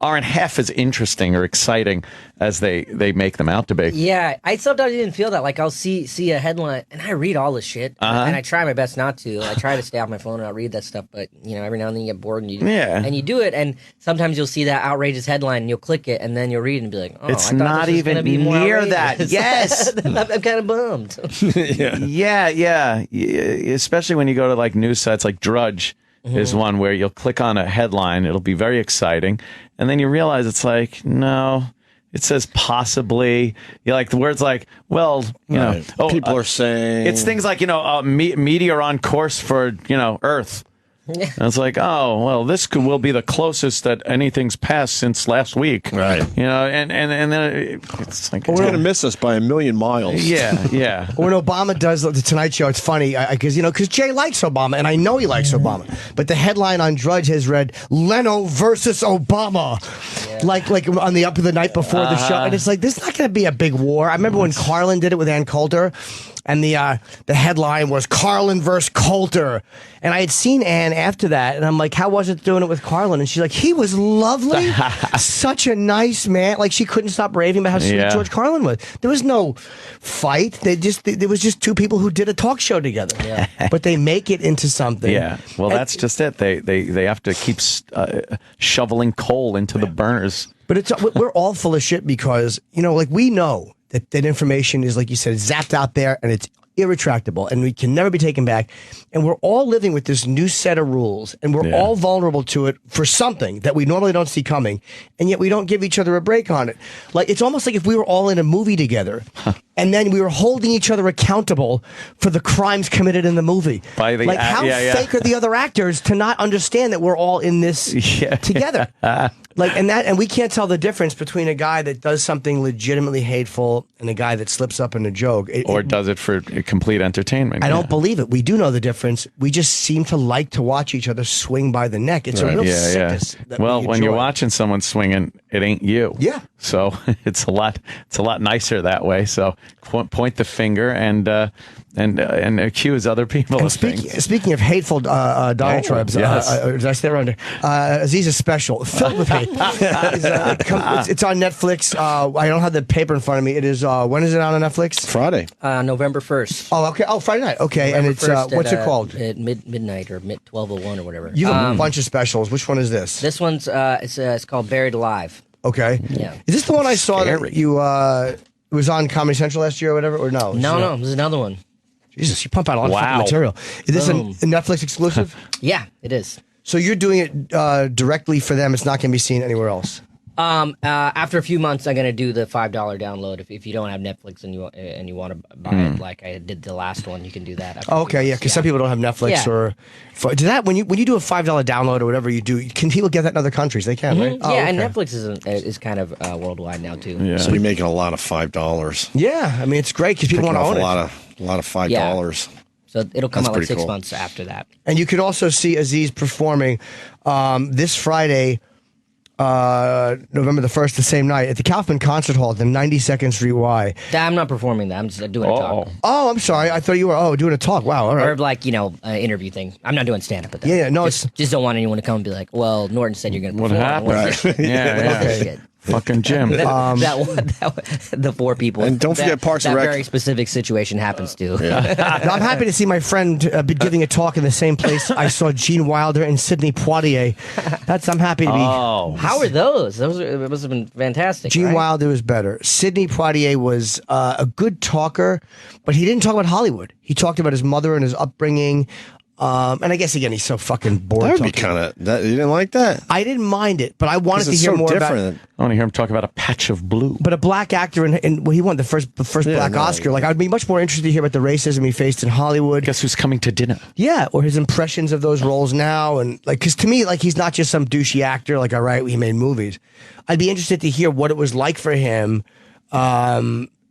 aren't half as interesting or exciting as they make them out to be. Yeah, I sometimes even feel that. Like, I'll see a headline, and I read all this shit, and I try my best not to. I try to stay off my phone and I'll read that stuff, but, every now and then you get bored and you do it, and sometimes you'll see that outrageous headline, and you'll click it, and then you'll read it and be like, oh, it's I thought not this was even gonna be more near outrageous. that. Yes! I'm kind of bummed. Yeah. Especially when you go to, like, news sites like Drudge. Is one where you'll click on a headline, it'll be very exciting, and then you realize it's like, no, it says possibly. You like the words like, well, people are saying it's things like, meteor on course for Earth. And it's like, oh, well, this will be the closest that anything's passed since last week. Right. You know, and then it's like, It's going to miss us by a million miles. yeah. When Obama does the Tonight Show, it's funny because Jay likes Obama, and I know he likes Obama. But the headline on Drudge has read Leno versus Obama, like on the up of the night before the show, and it's like this is not going to be a big war. I remember when Carlin did it with Ann Coulter. And the headline was Carlin versus Coulter. And I had seen Ann after that, and I'm like, how was it doing it with Carlin? And she's like, he was lovely. Such a nice man. Like, she couldn't stop raving about how sweet George Carlin was. There was no fight. There was just two people who did a talk show together. Yeah. But they make it into something. Yeah. Well, that's just it. They have to keep shoveling coal into the burners. But we're all full of shit because, we know that information is, like you said, zapped out there and it's irretractable and we can never be taken back. And we're all living with this new set of rules and we're all vulnerable to it for something that we normally don't see coming. And yet we don't give each other a break on it. Like, it's almost like if we were all in a movie together and then we were holding each other accountable for the crimes committed in the movie. How fake are the other actors to not understand that we're all in this together? And we can't tell the difference between a guy that does something legitimately hateful and a guy that slips up in a joke. Or does it for complete entertainment. I don't believe it. We do know the difference. We just seem to like to watch each other swing by the neck. It's a real sickness. Well, when you're watching someone swinging, it ain't you. Yeah. So it's a lot nicer that way. So point the finger and accuse other people of things. Speaking of hateful diatribes, did I stay around there? Aziz's special, filled with hate. It's on Netflix. I don't have the paper in front of me. It is, when is it on Netflix? Friday. November 1st. Oh, okay. Oh, Friday night. Okay. November and it's, what's it called? At midnight or 12:01 or whatever. You have a bunch of specials. Which one is this? This one's, it's called Buried Alive. Okay. Yeah. Is this the one I saw that you, it was on Comedy Central last year or whatever? Or no? No, this is another one. Jesus, you pump out a lot of fucking material. Is this a Netflix exclusive? Yeah, it is. So you're doing it directly for them. It's not going to be seen anywhere else. After a few months, I'm gonna do the $5 download. If you don't have Netflix and you want to buy it, like I did the last one, you can do that. Oh, okay, yeah, because some people don't have Netflix or do that. When you do a $5 download or whatever you do, can people get that in other countries? They can, right? Yeah, and Netflix is kind of worldwide now too. Yeah. So you're making a lot of $5. Yeah, I mean it's great because people want to own it. A lot of $5. So it'll come out like 6 cool. months after that. And you can also see Aziz performing this Friday. November the 1st, the same night, at the Kaufman Concert Hall at the 92nd Street Y. I'm not performing that. I'm just doing a talk. Oh, I'm sorry. I thought you were doing a talk. Wow, all right. Or like, interview thing. I'm not doing stand-up at that. Yeah, no, just don't want anyone to come and be like, well, Norton said you're going to perform. What happened? Yeah. Fucking Jim. The four people. And don't forget Parks and Rec. That very specific situation happens to. I'm happy to see my friend be giving a talk in the same place I saw Gene Wilder and Sidney Poitier. I'm happy to be. Oh. How are those? It must have been fantastic. Gene right? Wilder was better. Sidney Poitier was a good talker, but he didn't talk about Hollywood. He talked about his mother and his upbringing. And I guess again, he's so fucking bored. That would be kind of that. You didn't like that? I didn't mind it, but I wanted to hear more about. I want to hear him talk about a patch of blue. But a black actor, and he won the first black Oscar. Like, I'd be much more interested to hear about the racism he faced in Hollywood. Guess who's coming to dinner? Yeah, or his impressions of those roles now, and because to me, he's not just some douchey actor. Like, all right, he made movies. I'd be interested to hear what it was like for him.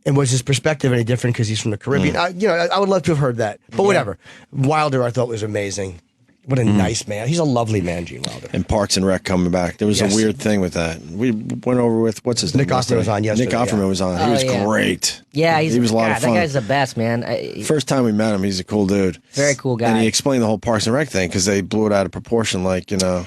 And was his perspective any different because he's from the Caribbean? I would love to have heard that. But whatever. Wilder, I thought was amazing. What a nice man. He's a lovely man, Gene Wilder. And Parks and Rec coming back. There was a weird thing with that. We went over with, what's his name? Nick Offerman was on yesterday. Nick Offerman was on. He was great. Yeah, he was a lot of fun. That guy's the best, man. First time we met him, he's a cool dude. Very cool guy. And he explained the whole Parks and Rec thing because they blew it out of proportion, Yeah,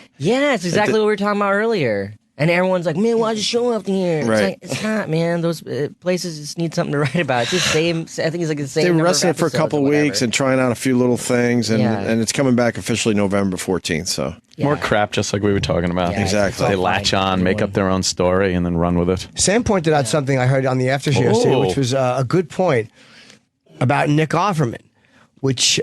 it's exactly what we were talking about earlier. And everyone's like, man, why'd you show up here? Right. It's not, man. Those places just need something to write about. It's the same. I think it's like the same. They were number of wrestling for a couple episodes or weeks and trying out a few little things, and it's coming back officially November 14th. So more crap, just like we were talking about. Yeah, exactly. They latch on, make up their own story, and then run with it. Sam pointed out something I heard on the after show yesterday, which was a good point about Nick Offerman. Which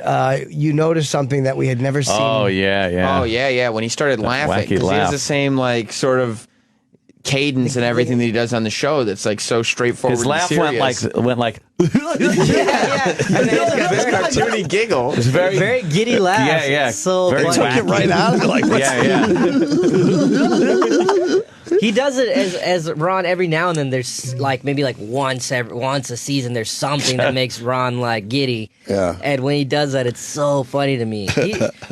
you noticed something that we had never seen. Oh yeah. When he started laughing, wacky because he laugh. has the same sort of cadence and everything that he does on the show that's like so straightforward. His laugh went like. And then it's got very cartoony giggle. It's Very giddy laugh. Yeah. So Very funny. Took it right out of it. Like, what's Yeah. He does it as Ron every now and then. There's like maybe like once a season. There's something that makes Ron like giddy. Yeah. And when he does that, it's so funny to me.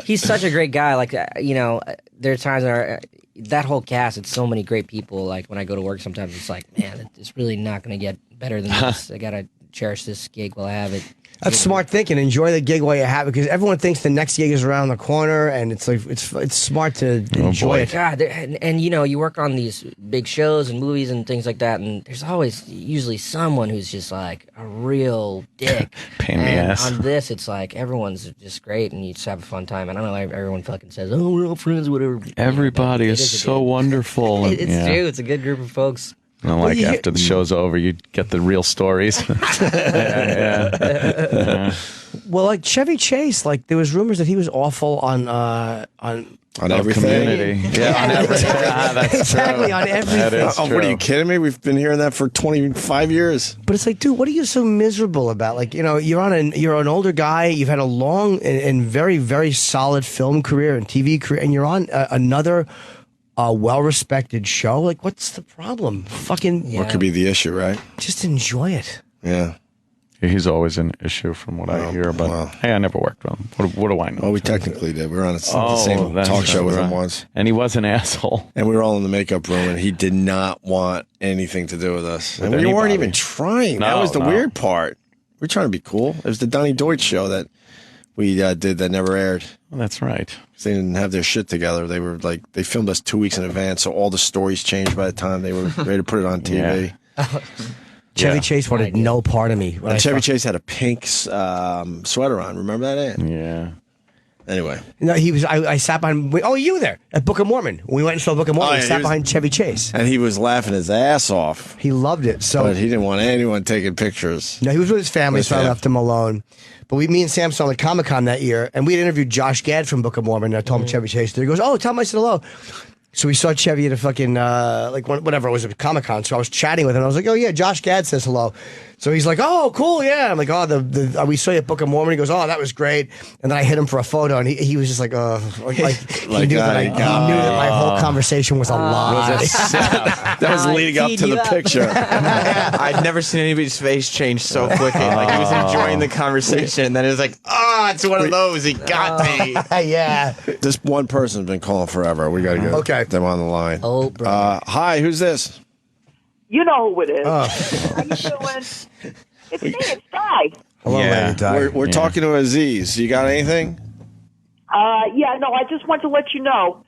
He's such a great guy. Like there are times where that whole cast. It's so many great people. Like when I go to work, sometimes it's like, man, it's really not going to get better than this. I gotta cherish this gig while I have it. That's smart thinking. Enjoy the gig while you have it, because everyone thinks the next gig is around the corner, and it's like it's smart to enjoy it. God, and you work on these big shows and movies and things like that, and there's always usually someone who's just like a real dick. Pain in the and ass. on this, it's like everyone's just great, and you just have a fun time. And I don't know, everyone fucking says, "Oh, we're all friends," whatever. Everybody It is a so good- wonderful. It's Yeah. true. It's a good group of folks. And like after the show's over, you get the real stories. Yeah. Well, like Chevy Chase, like there was rumors that he was awful on everything? Community. Yeah, on everything. That's exactly true. on That everything. is Oh, what are true. you kidding me? We've been hearing that for 25 years. But it's like, dude, what are you so miserable about? Like, you're an older guy. You've had a long and very, very solid film career and TV career, and you're on another well-respected show. Like, what's the problem? Fucking, What could be the issue, right? just enjoy it. Yeah. He's always an issue from what I hear, but wow. hey, I never worked with him. What do I know? Well, we technically did. We were on the same that's talk show with him right. once. And he was an asshole. And we were all in the makeup room, and he did not want anything to do with us. And we anybody. weren't even trying. That No, was the no. weird part. We were trying to be cool. It was the Donnie Deutsch show that we did that never aired. Well, that's right. They didn't have their shit together. They were like, they filmed us 2 weeks in advance, so all the stories changed by the time they were ready to put it on TV. Chevy Chase wanted no part of me. When And I Chevy fuck- Chase had a pink sweater on. Remember that, Ann? Yeah. Anyway. No, he was. I sat behind. Oh, you were there at Book of Mormon. We went and saw Book of Mormon. Oh, yeah, I he sat was- behind Chevy Chase. And he was laughing his ass off, He loved it. So but he didn't want anyone taking pictures. no, he was with his family, so I him. left him alone. But me and Sam saw him at Comic-Con that year, and we had interviewed Josh Gad from Book of Mormon, and I told him Chevy Chase there. He goes, "Oh, tell him I said hello." So we saw Chevy at a fucking, whatever it was, at Comic-Con. So I was chatting with him. I was like, "Oh, yeah, Josh Gad says hello." So he's like, "Oh, cool, yeah." I'm like, "Oh, we saw you at Book of Mormon." He goes, "Oh, that was great." And then I hit him for a photo, and he was just like, he Like, knew that he knew that my whole conversation was a lie. That was leading up to the picture. I've never seen anybody's face change so quickly. Like he was enjoying the conversation, and then it was like, it's one of those. He got me. Yeah. This one person's been calling forever. We got to get them on the line. Oh, bro. Hi, who's this? You know who it is. How you doing? It's me, it's Di. Hello, Lady Di. We're talking to Aziz. You got anything? Yeah, no, I just want to let you know.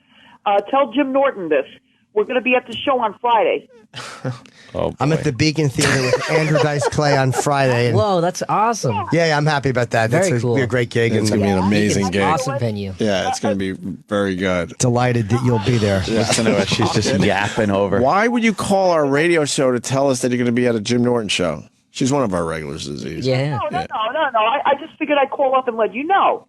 Tell Jim Norton this. We're going to be at the show on Friday. Oh, I'm boy. at the Beacon Theater with Andrew Dice Clay on Friday. And Whoa, that's awesome. yeah, I'm happy about that. Very That's cool. be a great gig, It's and going to be an amazing It's gig. awesome venue. Yeah, it's going to be very good. delighted that you'll be there. Listen to her. She's just yapping over. Why would you call our radio show to tell us that you're going to be at a Jim Norton show? She's one of our regulars, Aziz. Yeah. No. I just figured I'd call up and let you know.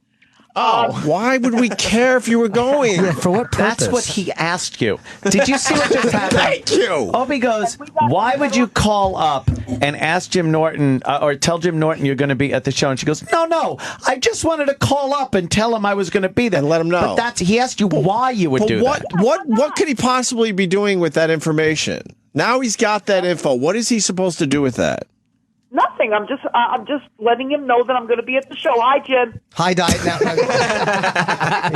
Why would we care if you were going? For what purpose? That's what he asked you. Did you see what just happened? Thank you. Opie goes, why would you call up and ask Jim Norton or tell Jim Norton you're going to be at the show? And she goes, no, I just wanted to call up and tell him I was going to be there. And let him know. But he asked you why you would But do what, that. what could he possibly be doing with that information? Now he's got that info. What is he supposed to do with that? Nothing. I'm just letting him know that I'm going to be at the show. Hi, Jim. Hi, Diet now.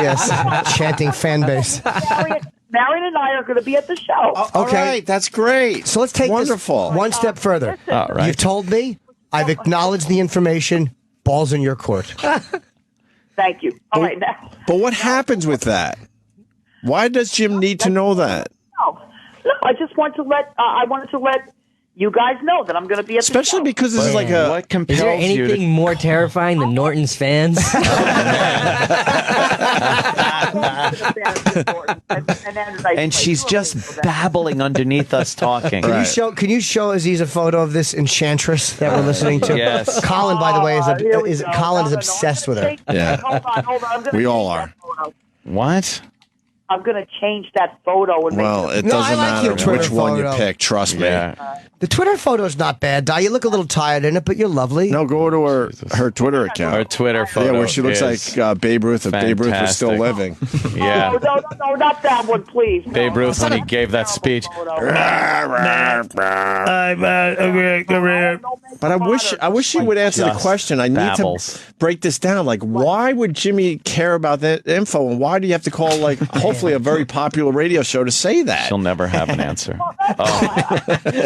Yes, chanting fan base. Marion and I are going to be at the show. All right, that's great. So let's take Wonderful. this one step further. All right. You've told me. I've acknowledged the information. Ball's in your court. Thank you. All right, now. But what happens with that? Why does Jim need to know that? No, I just want to let. I wanted to let you guys know that I'm going to be at the Especially show. because this is like a... What compels Is there you to... anything more terrifying than Norton's fans? And she's just babbling underneath us talking. Can you show Aziz a photo of this enchantress that we're listening to? Yes. Colin, by the way, Here we is go. Colin is No, obsessed with her. Yeah. Hold on. I'm gonna We all take are. that photo. What? I'm going to change that photo and Well, make it No, doesn't I like matter your Twitter which one you photo. pick. Trust me. Yeah. The Twitter photo's not bad, Di. You look a little tired in it, but you're lovely. No, go to her Twitter account. Her Twitter photo. Yeah, where she looks is like Babe Ruth if Babe Ruth was still fantastic. living. Yeah. No, not that one, please. No, Babe Ruth when he that's gave a that terrible speech. photo. But I wish she would answer the Just question. I need babbles. to break this down. Like, why would Jimmy care about that info, and why do you have to call, like, hopefully a very popular radio show to say that? She'll never have an answer.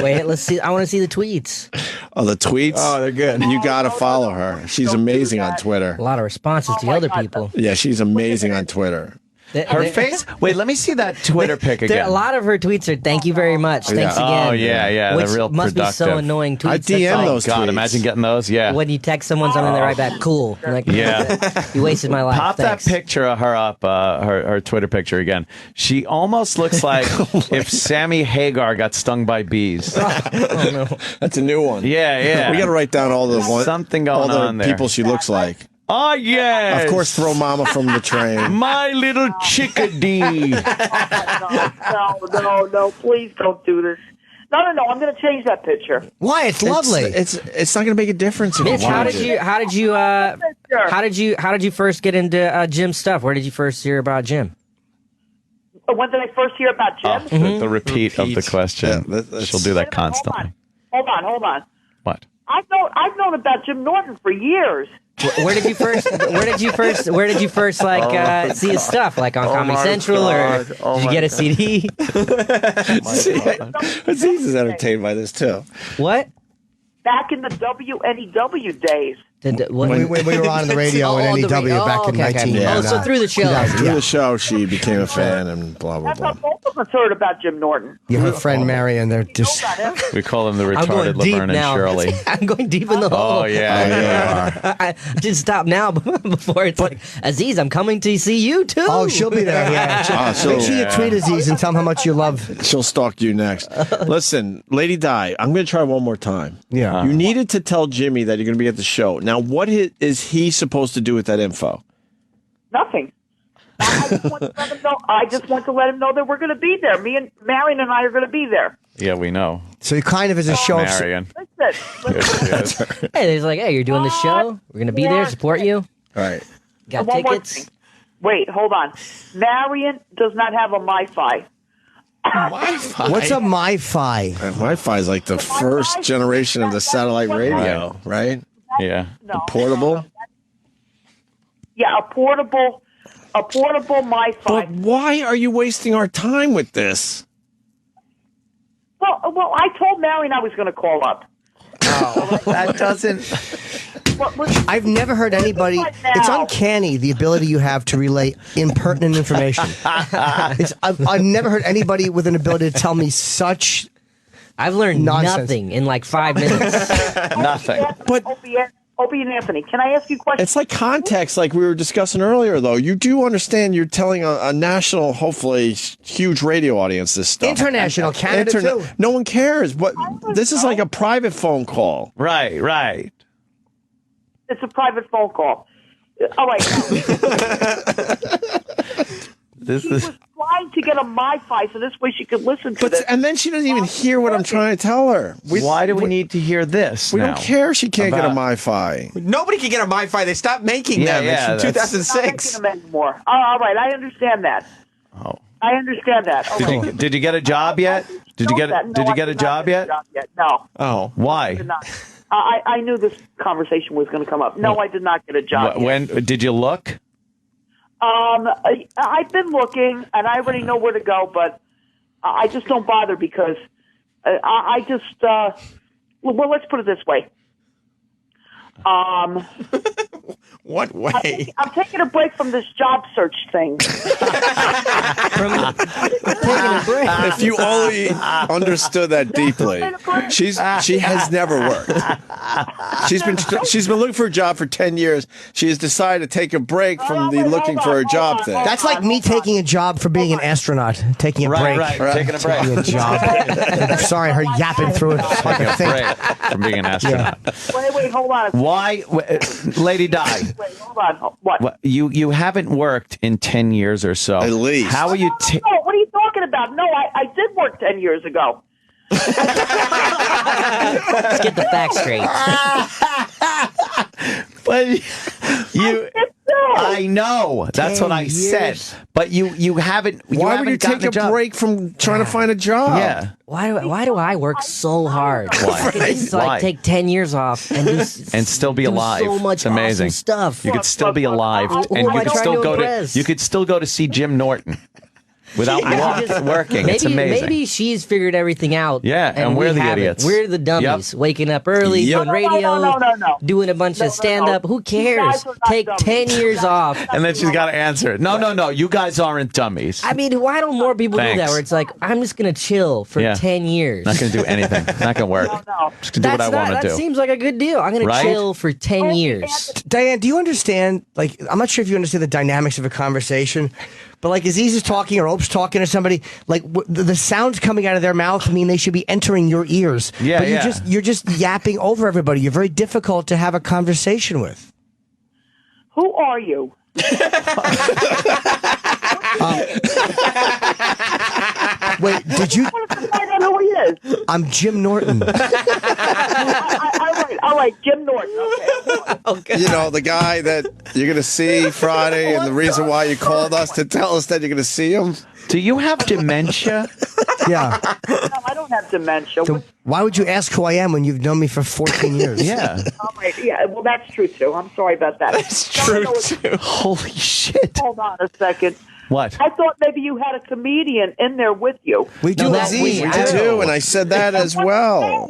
Wait, let's see. I want to see the tweets. Oh, the tweets? Oh, they're good. You got to follow her. She's amazing on Twitter. A lot of responses to other people. Yeah, she's amazing on Twitter. Her face? Wait, let me see that Twitter pic again. A lot of her tweets are "Thank you very much, thanks again." Oh, yeah, which they're real must productive. be so annoying. Tweets. I That's DM like, those God, tweets. imagine getting those. Yeah. when you text someone something, they write back, "Cool." You're like, Yeah. you wasted my life. Pop Thanks. that picture of her up, her Twitter picture again. She almost looks like if Sammy Hagar got stung by bees. That's a new one. Yeah. We got to write down all the Something all going the on there. people she looks like. Oh, yes. Of course, throw Mama from the train. My little chickadee. No, please don't do this. No, I'm going to change that picture. Why? It's lovely. It's not going to make a difference. If Mitch, you how wanted did to. you first get into Jim's stuff? Where did you first hear about Jim? When did I first hear about Jim? The repeat of the question. Yeah, that's- She'll do that constantly. Hold on. What? I've known about Jim Norton for years. Where did you first like see his stuff? Like on Comedy Central, or did you get a CD? Aziz is entertained by this too. What? Back in the WNEW days. What? we were on the radio in the NEW radio. back in Okay, okay. 19. Oh, so through the show. Through the show, she became a fan and blah blah That's how blah. both of us heard about Jim Norton. Her friend Marion, they're just. We call them the I'm going retarded deep Laverne and now. Shirley. I'm going deep in the hole. Oh, yeah. I didn't stop now before it's like, Aziz, I'm coming to see you too. Oh, she'll be there. Yeah. Make sure you tweet Aziz and tell him how much you love. She'll stalk you next. Listen, Lady Di, I'm going to try one more time. Yeah. You needed to tell Jimmy that you're going to be at the show. Now, what is he supposed to do with that info? Nothing. I just want to let him know. I just want to let him know that we're going to be there. Me and Marion and I are going to be there. Yeah, we know. So he kind of is a show. Marion. Listen. Hey, there's like, hey, you're doing the show. We're gonna be there, support you. All right. Got One more tickets. thing. Wait, hold on. Marion does not have a MiFi. What's a MiFi? Wi-Fi is like the first generation of the satellite radio, right? Yeah. No, Portable. Yeah, a portable MiFi. But why are you wasting our time with this? Well, I told Marion I was going to call up. That doesn't. I've never heard anybody. It's uncanny the ability you have to relay impertinent information. I've never heard anybody with an ability to tell me such. I've learned Nonsense. nothing in like 5 minutes. Nothing. But Opie and Anthony, can I ask you a question? it's like context, like we were discussing earlier, though. You do understand you're telling a national, hopefully huge radio audience this stuff. International, Canada too. No one cares. But this is like a private phone call. Right. It's a private phone call. All right. This She was trying to get a MiFi so this way she could listen to this. And then she doesn't even hear what I'm trying to tell her. Why do we need to hear this? We now? don't care. She can't get a About- MiFi. Nobody can get a MiFi. They stopped making Yeah, them. yeah, It's from that's- Not making 2006. them anymore. All right, I understand that. Oh. I understand that. All right. Did you get a job yet? Did you get No, Did you I get a did not job get yet? No. Oh. Why? Did not. I knew this conversation was going to come up. No, I did not get a job. yet. When did you look? I've been looking, and I already know where to go, but I just don't bother because I just. Well, let's put it this way. What way? I'm taking a break from this job search thing. Taking a break. If you only understood that deeply, she has never worked. She's been looking for a job for 10 years. She has decided to take a break from the looking for a job thing. That's like me taking a job for being an astronaut, taking a break. Right. Taking a break. Taking a job. I'm sorry, I heard yapping through it. Like Taking a a thing. break from being an astronaut. Wait, hold on. Why, Lady Di? Wait, hold on. What? You haven't worked in 10 years or so. At least. How are you? No, what are you talking about? No, I did work 10 years ago. Let's get the facts straight. But you. I know. That's what I said. But you haven't. Why would you haven't take a break from trying to find a job? Yeah. Why do I work so hard? Why? I could just like take 10 years off and just And still be do alive. So much It's amazing. awesome stuff. You could still be alive, Who and am you I could trying still to go to. impress? You could still go to see Jim Norton without working. It's amazing. Maybe she's figured everything out. Yeah, and we're we the haven't. idiots. We're the dummies, waking up early, Yep. doing radio, No. doing a bunch of stand-up. Who You cares? guys are not Take dummies. 10 years off. And then she's got to answer it. No. You guys aren't dummies. I mean, why don't more people do that? Thanks. Where it's like, I'm just gonna chill for 10 years. Not going to do anything. Not going to work. No. Just going to do what I want to That do. seems like a good deal. I'm gonna Right? chill for 10 years. Diane, do you understand? Like, I'm not sure if you understand the dynamics of a conversation, but like Aziz is talking or Ope's talking to somebody, like the sounds coming out of their mouth mean they should be entering your ears. Yeah, but you're just yapping over everybody. You're very difficult to have a conversation with. Who are you? Wait, did you? I want to find out who he is. I'm Jim Norton. All right, Jim Norton. Okay. You know, the guy that you're going to see Friday, and the reason why you called us to tell us that you're going to see him. Do you have dementia? Yeah. No, I don't have dementia. So why would you ask who I am when you've known me for 14 years? Yeah. All right, yeah, well, that's true, too. I'm sorry about that. It's true, too. Holy shit. Hold on a second. What? I thought maybe you had a comedian in there with you. We do. that's Aziz. we I do, and I said that as well.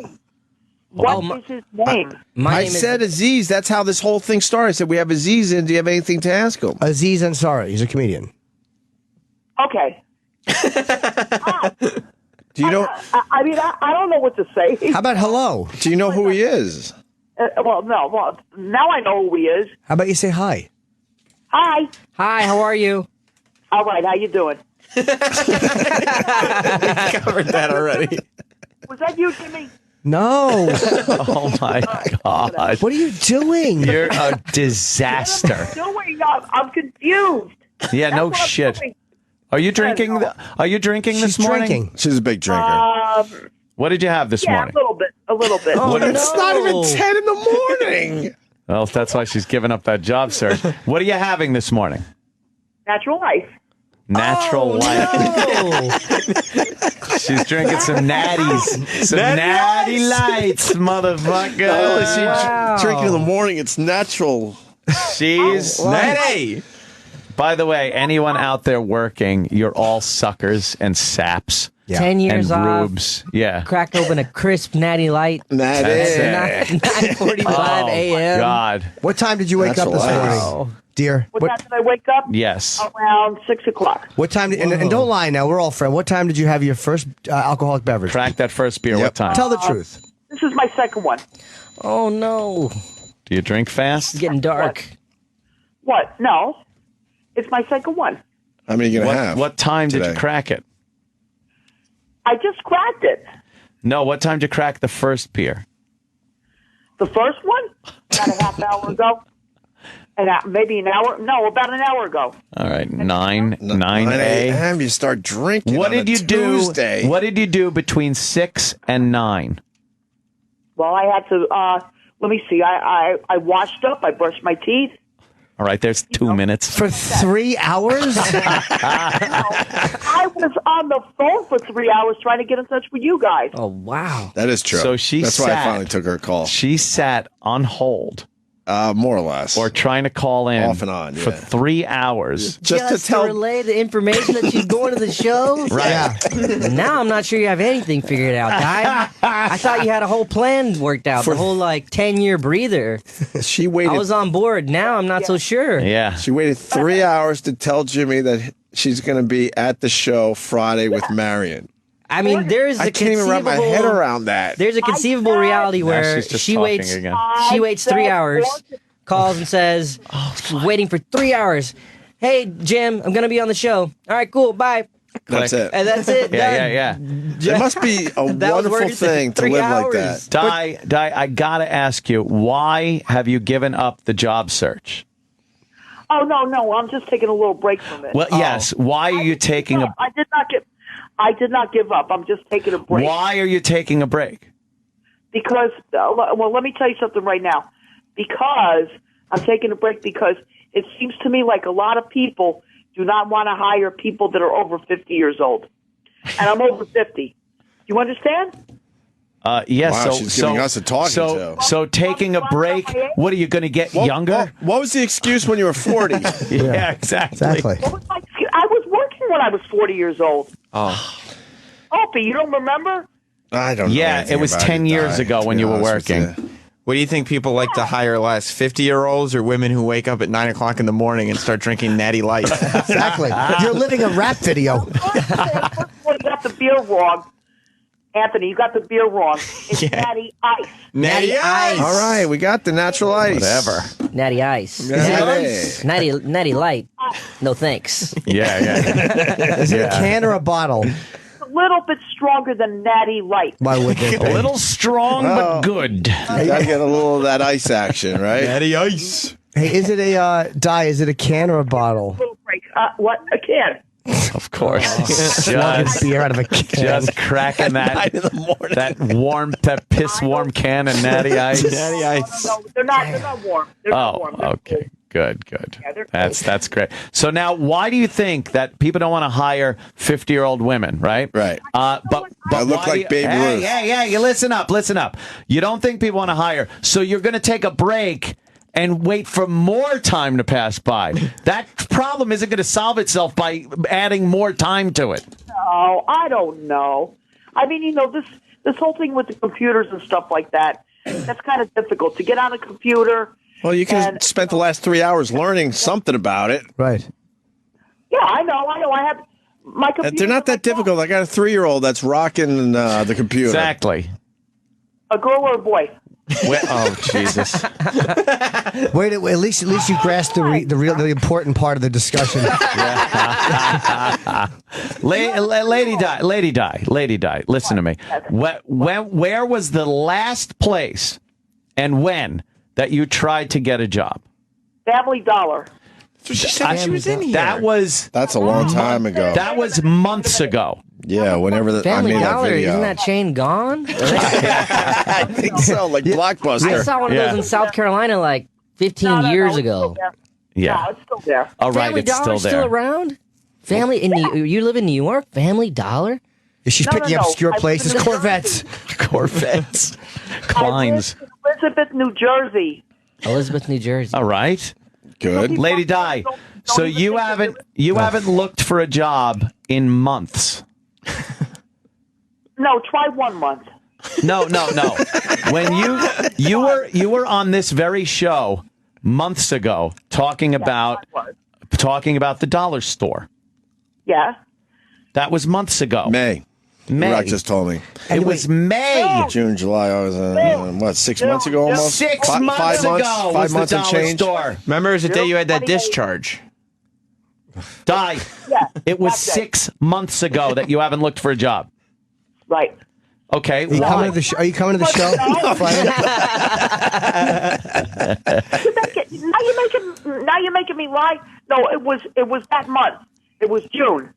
What is his name? My I name is- said Aziz. That's how this whole thing started. I said, we have Aziz in. Do you have anything to ask him? Aziz Ansari. He's a comedian. Okay. Do you know? I mean, I don't know what to say. How about hello? Do you know who he is? Well, no. Well, now I know who he is. How about you say hi? Hi. Hi, how are you? All right, how you doing? Covered that already. Was that you, Jimmy? No. Oh my God. What are you doing? You're a disaster. Doing? I'm confused. Yeah, That's no what I'm shit. doing. Are you drinking? Are you drinking She's this morning? drinking. She's a big drinker. What did you have this Yeah, morning? a little bit. A little bit. What did- It's not even 10 in the morning. Well, that's why she's giving up that job search. What are you having this morning? Natural life. Natural light. She's drinking some natties. Some natty lights, motherfucker. Drinking in the morning, it's natural. She's natty. By the way, anyone out there working, you're all suckers and saps 10 years and off. rubes. Yeah. Cracked open a crisp natty light. Natty. That's it. 9:45 a.m. God. What time did you wake up this Natural morning, dear? What time did I wake up? Yes. Around 6 o'clock. What time? And don't lie now. We're all friends. What time did you have your first alcoholic beverage? Crack that first beer. What time? Tell the truth. This is my second one. Oh no, Do you drink fast? it's getting dark. What? No. It's my second one. How many are you going to have? What time did you today? crack it? I just cracked it. No, what time did you crack the first beer? The first one? About a half hour ago. Maybe an hour. No, about an hour ago. All right, 9 9 a. a.m. You start drinking. What on did a you Tuesday. do? What did you do between 6 and 9? Well, I had to, let me see. I washed up. I brushed my teeth. All right, there's 2 minutes. For 3 hours? I was on the phone for 3 hours trying to get in touch with you guys. Oh wow. That is true. So she That's why I sat- finally took her call. She sat on hold More or less. or trying to call in Off and on, for yeah. 3 hours. just to tell. relay the information that she's going to the show. Yeah. Now I'm not sure you have anything figured out, guy. I thought you had a whole plan worked out, the whole like 10-year breather. She waited. I was on board. Now I'm not so sure. Yeah. She waited 3 hours to tell Jimmy that she's going to be at the show Friday with Marion. I mean, there's a I can't even wrap my head around that. There's a conceivable reality where she's just she talking waits. again. She waits 3 hours, calls and says, waiting for 3 hours. Hey, Jim, I'm gonna be on the show. All right, cool, bye. That's it. And that's it. Yeah. It must be a That was wonderful working thing to 3 live like hours. that. Di, I gotta ask you, why have you given up the job search? Oh no, I'm just taking a little break from it. Well, yes. Why are you taking a? I did not give up. I'm just taking a break. Why are you taking a break? Because well, let me tell you something right now. Because I'm taking a break because it seems to me like a lot of people do not want to hire people that are over 50 years old, and I'm over 50. You understand? Yes. Wow, she's giving us a talking to. So taking a break. What are you going to get younger? What was the excuse when you were 40? Yeah, exactly. What was my excuse? I was working when I was 40 years old. Oh. Opie, you don't remember? I don't know. Yeah, anything it was about 10 years Di, ago to when be you were honest with working. you. What do you think people like to hire less, 50-year-olds or women who wake up at 9 o'clock in the morning and start drinking Natty Light? Exactly. You're living a rap video. First of all, you got the beer wrong. Anthony, you got the beer wrong. It's Natty Ice. Natty Ice! All right, we got the natural ice. Whatever. Natty Ice. Natty. Natty Light. No thanks. Yeah. Is it a can or a bottle? It's a little bit stronger than Natty Light. Why would it A be? little strong, but good. You gotta get a little of that ice action, right? Natty Ice! Hey, is it a Di? Is it a can or a bottle? Little break. What? A can. Of course. Slugging beer out of a can. Just cracking that piss warm can of Natty Ice. Natty Ice. No, they're not warm. They're not warm. They're Okay. Good. Yeah, they're That's great. So now, why do you think that people don't want to hire 50-year-old women, right? Right. But I look why like do you- Babe Ruth. Yeah. You listen up. You don't think people want to hire, so you're going to take a break and wait for more time to pass by. That problem isn't going to solve itself by adding more time to it. No, I don't know. I mean, this whole thing with the computers and stuff like that, that's kind of difficult to get on a computer. Well, you could have And- spent the last 3 hours learning something about it. Right. Yeah, I know. I have my computer. They're not that difficult. I got a 3-year-old that's rocking the computer. Exactly. A girl or a boy? Oh, Jesus. Wait, at least you grasped the important part of the discussion. Lady Di, listen to me. Where was the last place and when that you tried to get a job? Family Dollar. She said she was in here. That's a long time ago. That was months ago. Yeah, whenever I Family made Dollar, that video. isn't that chain gone? I think so, like Blockbuster. I saw one of those in South Carolina like 15 years ago. Yeah. No, it's still there. All right, Family it's still Dollar's there. still around? Family you live in New York? Family Dollar? She's picking no. obscure I live places. in the- Corvettes. Corvettes. I Kleins. live in Elizabeth, New Jersey. Elizabeth, New Jersey. All right. Good. Lady Di, Don't so even you think haven't of you haven't looked for a job in months. No, try 1 month. No. When you were on this very show months ago talking about the dollar store. Yeah. That was months ago. May. Rock just told me. It was May. June, July. I was 6 months ago almost. 6 5 months months, ago 5 was the months and dollar change. store. Remember, it was the day you had that 28. discharge. Die. Yeah. It was that day. 6 months ago that you haven't looked for a job. Right. Okay. Are you coming to the show? Are you coming to the show? Friday? Now you're making me lie. No, it was that month. It was June.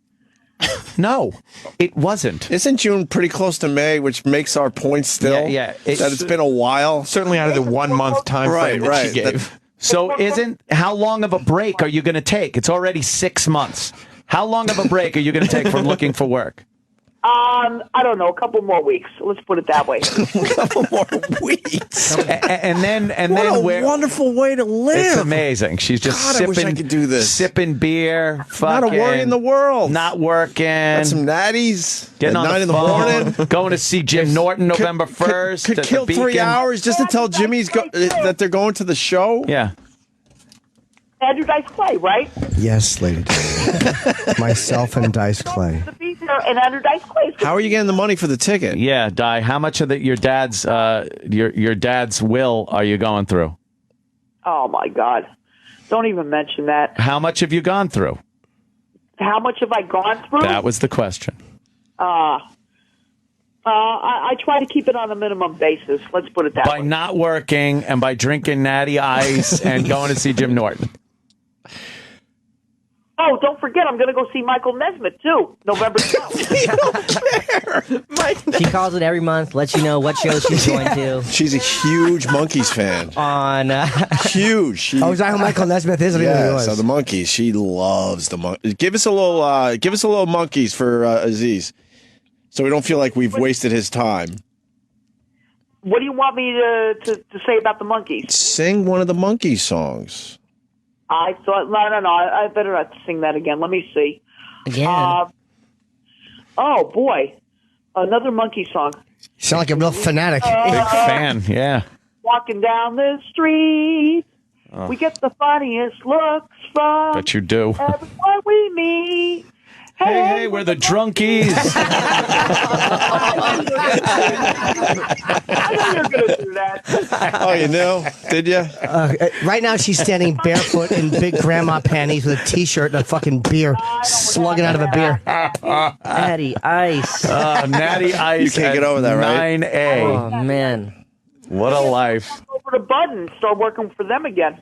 No, it wasn't. Isn't June pretty close to May, which makes our point still? Yeah. That it's been a while. Certainly out of the 1 month time frame that she gave. So how long of a break are you going to take? It's already 6 months. How long of a break are you going to take from looking for work? I don't know, a couple more weeks. Let's put it that way. A couple more weeks. And then What a where? wonderful way to live. It's amazing. She's just God, I sipping. wish I could do this. Sipping beer. Not a Fucking, worry in the world. Not working. Got some natties. Getting at on 9 in the phone, morning. Going to see Jim Norton November 1st. Could at the kill 3 Beacon. hours just to tell Jimmy's that they're going to the show. Yeah. Andrew Dice Clay, right? Yes, lady. Myself and Dice Clay. The beat there and Andrew Dice Clay. How are you getting the money for the ticket? Yeah, Di. How much of your dad's will are you going through? Oh my God! Don't even mention that. How much have you gone through? How much have I gone through? That was the question. I try to keep it on a minimum basis. Let's put it that By way. not working and by drinking Natty Ice and going to see Jim Norton. Oh, don't forget, I'm going to go see Michael Nesmith, too, November 12th. She calls it every month, lets you know what show she's going to. She's a huge Monkees fan. On Huge. She, Oh, is that who Michael Nesmith is? I didn't know who he yeah, was. so the Monkees. She loves the Monkees. Give us a little Monkees for Aziz, so we don't feel like we've wasted his time. What do you want me to say about the Monkees? Sing one of the Monkees songs. I thought, no. I better not sing that again. Let me see. again. Oh, boy. Another Monkey song. You sound like a real fanatic. Big fan, yeah. Walking down the street, we get the funniest looks from Bet you do. everyone we meet. Hey, we're the drunkies. I knew you were going to do that. Oh, you knew? Did you? Right now, she's standing barefoot in big grandma panties with a T-shirt and a fucking beer, slugging out of a beer. Natty Ice. Natty Ice. You can't get over that, right? 9A. Oh, man. What a life. Over to Bud and start working for them again.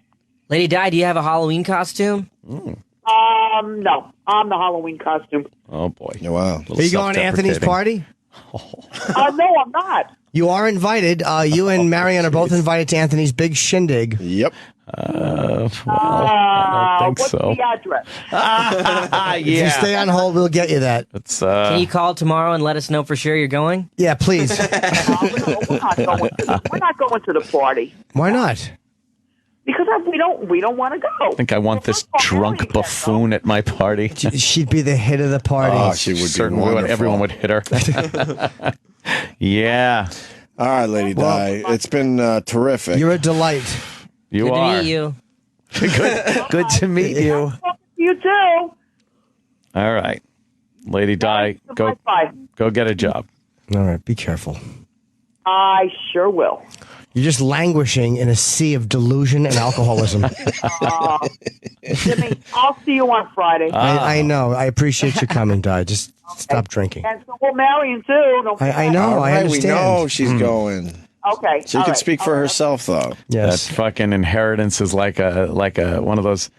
Lady Di, do you have a Halloween costume? No. I'm the Halloween costume. Oh, boy. Wow. Are you going to Anthony's party? No, I'm not. You are invited. You and Marion are both invited to Anthony's big shindig. Yep. I don't think What's so. the address? If you Yeah. stay on hold, we'll get you that. It's, Can you call tomorrow and let us know for sure you're going? Yeah, please. We're not going to the party Why not? because we don't want to go. I think I want this drunk buffoon at my party. She'd be the hit of the party. Oh, she would be Certainly would. wonderful. Everyone would hit her. Yeah. All right, Lady Di. It's been terrific. You're a delight. You Good are. to meet you. Good to meet you. You too. All right. Lady Di, go Bye. get a job. All right, be careful. I sure will. You're just languishing in a sea of delusion and alcoholism. Jimmy, I'll see you on Friday. I know. I appreciate you coming, Di. Just stop drinking. And so we'll marry him too. Don't I know. All I right, we understand. know she's going. Okay. She all can right. speak for herself, though. Yes. That fucking inheritance is like a one of those.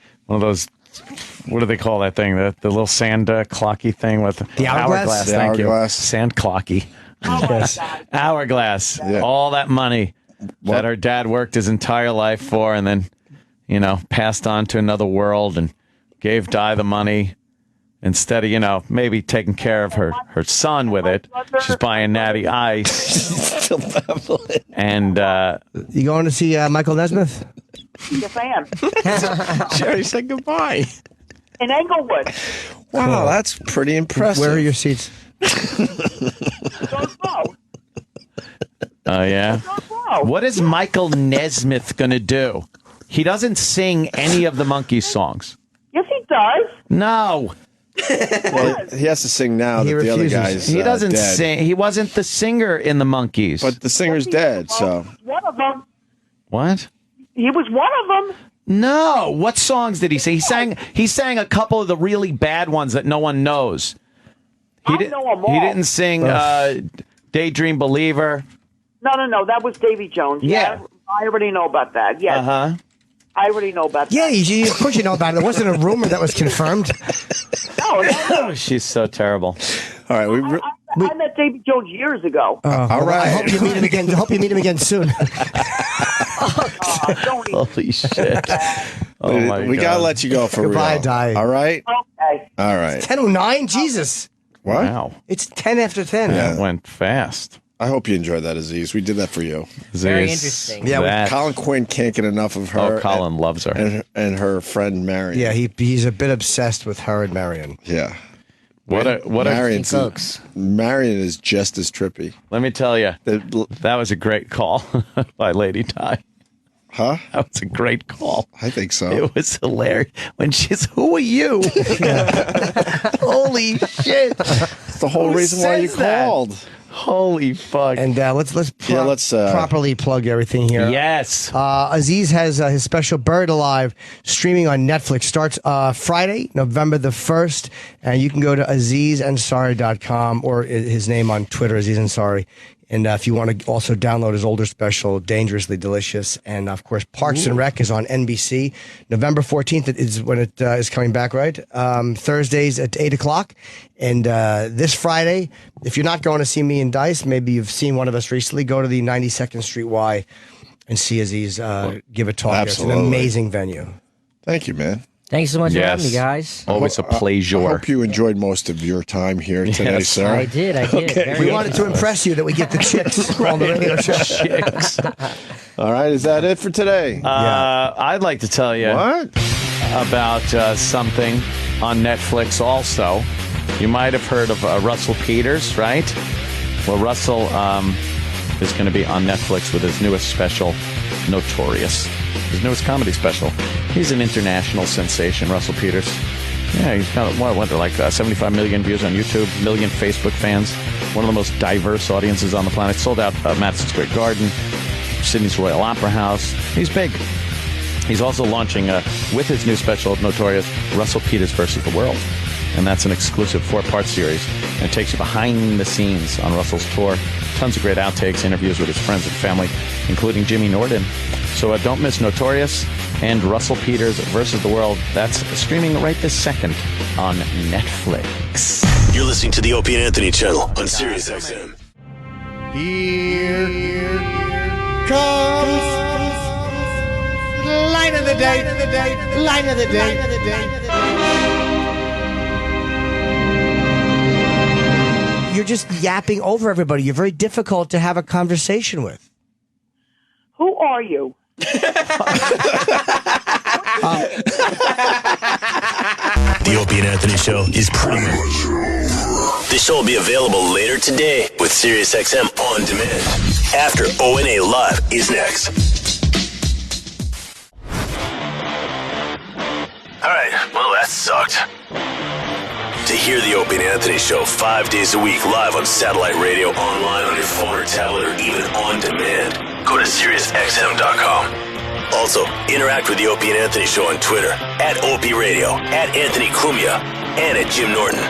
What do they call that thing? The little sand clocky thing with The hourglass? The Thank hourglass. you. Sand clocky. Yes. Hourglass. Yeah. All that money that her dad worked his entire life for, and then passed on to another world and gave Di the money. Instead of, maybe taking care of her son with it, she's buying Natty Ice. And You going to see Michael Nesmith? Yes, I am. She already said goodbye. In Englewood. Wow, that's pretty impressive. Where are your seats? Don't go. yeah. Don't go. What is Michael Nesmith going to do? He doesn't sing any of the Monkees songs. Yes, he does. No. Well, he has to sing now He that the other refuses. guy's He doesn't dead. sing. He wasn't the singer in the Monkees. But the singer's dead, so. One of them. What? He was one of them. No. What songs did he sing? He sang a couple of the really bad ones that no one knows. I know 'em all. He didn't sing Daydream Believer. No. That was Davy Jones. Yeah. I already know about that. Yes. Uh-huh. I already know about Yeah, that. of course you know about it. It wasn't a rumor that was confirmed. No, She's so terrible. All right, I met Davy Jones years ago. all right. I hope you meet him again. I hope you meet him again soon. Don't even Holy shit. Oh, my we God. gotta let you go for Goodbye, real. Di. All right? Okay. All right. 10:09. Jesus, What? Wow. it's 10 after 10. That went fast. I hope you enjoyed that, Aziz. We did that for you. Very This- interesting. Yeah, that- Colin Quinn can't get enough of her. Colin loves her. And her friend Marion. Yeah, he's a bit obsessed with her and Marion. Yeah. What a Marion's folks. Marion is just as trippy. Let me tell you, The- that was a great call by Lady Di. Huh? That was a great call. I think so. It was hilarious when she's, "Who are you?" Holy shit! That's the whole Who reason why you says that? called. Holy fuck! And let's properly plug everything here. Yes. Aziz has his special Buried Alive streaming on Netflix. Starts Friday, November the 1st. And you can go to azizansari.com or his name on Twitter, Aziz Ansari. And if you want to also download his older special, Dangerously Delicious. And, of course, Parks and Rec is on NBC. November 14th is when it is coming back, right? Thursdays at 8 o'clock. And this Friday, if you're not going to see me and Dice, maybe you've seen one of us recently, go to the 92nd Street Y and see Aziz give a talk. Absolutely. It's an amazing venue. Thank you, man. Thanks so much for having me, Yes. guys. Always a pleasure. I hope you enjoyed most of your time here today, Yes. sir. I did. Very We good. wanted to impress you that we get the chicks on the radio show. Chicks. All right, is that it for today? I'd like to tell you What? about something on Netflix also. You might have heard of Russell Peters, right? Well, Russell is going to be on Netflix with his newest special, Notorious. His newest comedy special. He's an international sensation, Russell Peters. Yeah, he's got, what, 75 million views on YouTube, million Facebook fans. One of the most diverse audiences on the planet. Sold out Madison Square Garden, Sydney's Royal Opera House. He's big. He's also launching, with his new special, Notorious, Russell Peters versus the World. And that's an exclusive 4-part series. And it takes you behind the scenes on Russell's tour. Tons of great outtakes, interviews with his friends and family, including Jimmy Norden. So don't miss Notorious and Russell Peters versus the World. That's streaming right this second on Netflix. You're listening to the Opie and Anthony channel on Sirius XM. Here comes line of the day, line of the day. You're just yapping over everybody. You're very difficult to have a conversation with. Who are you? The Opie and Anthony show is pretty much. This show will be available later today with Sirius XM on demand. After ONA Live is next. Alright, well that sucked. To hear the Opie and Anthony show 5 days a week live on satellite radio, online on your phone or tablet, or even on demand, go to SiriusXM.com. Also, interact with the Opie and Anthony show on Twitter, @Opie Radio, @Anthony Cumia, and @Jim Norton.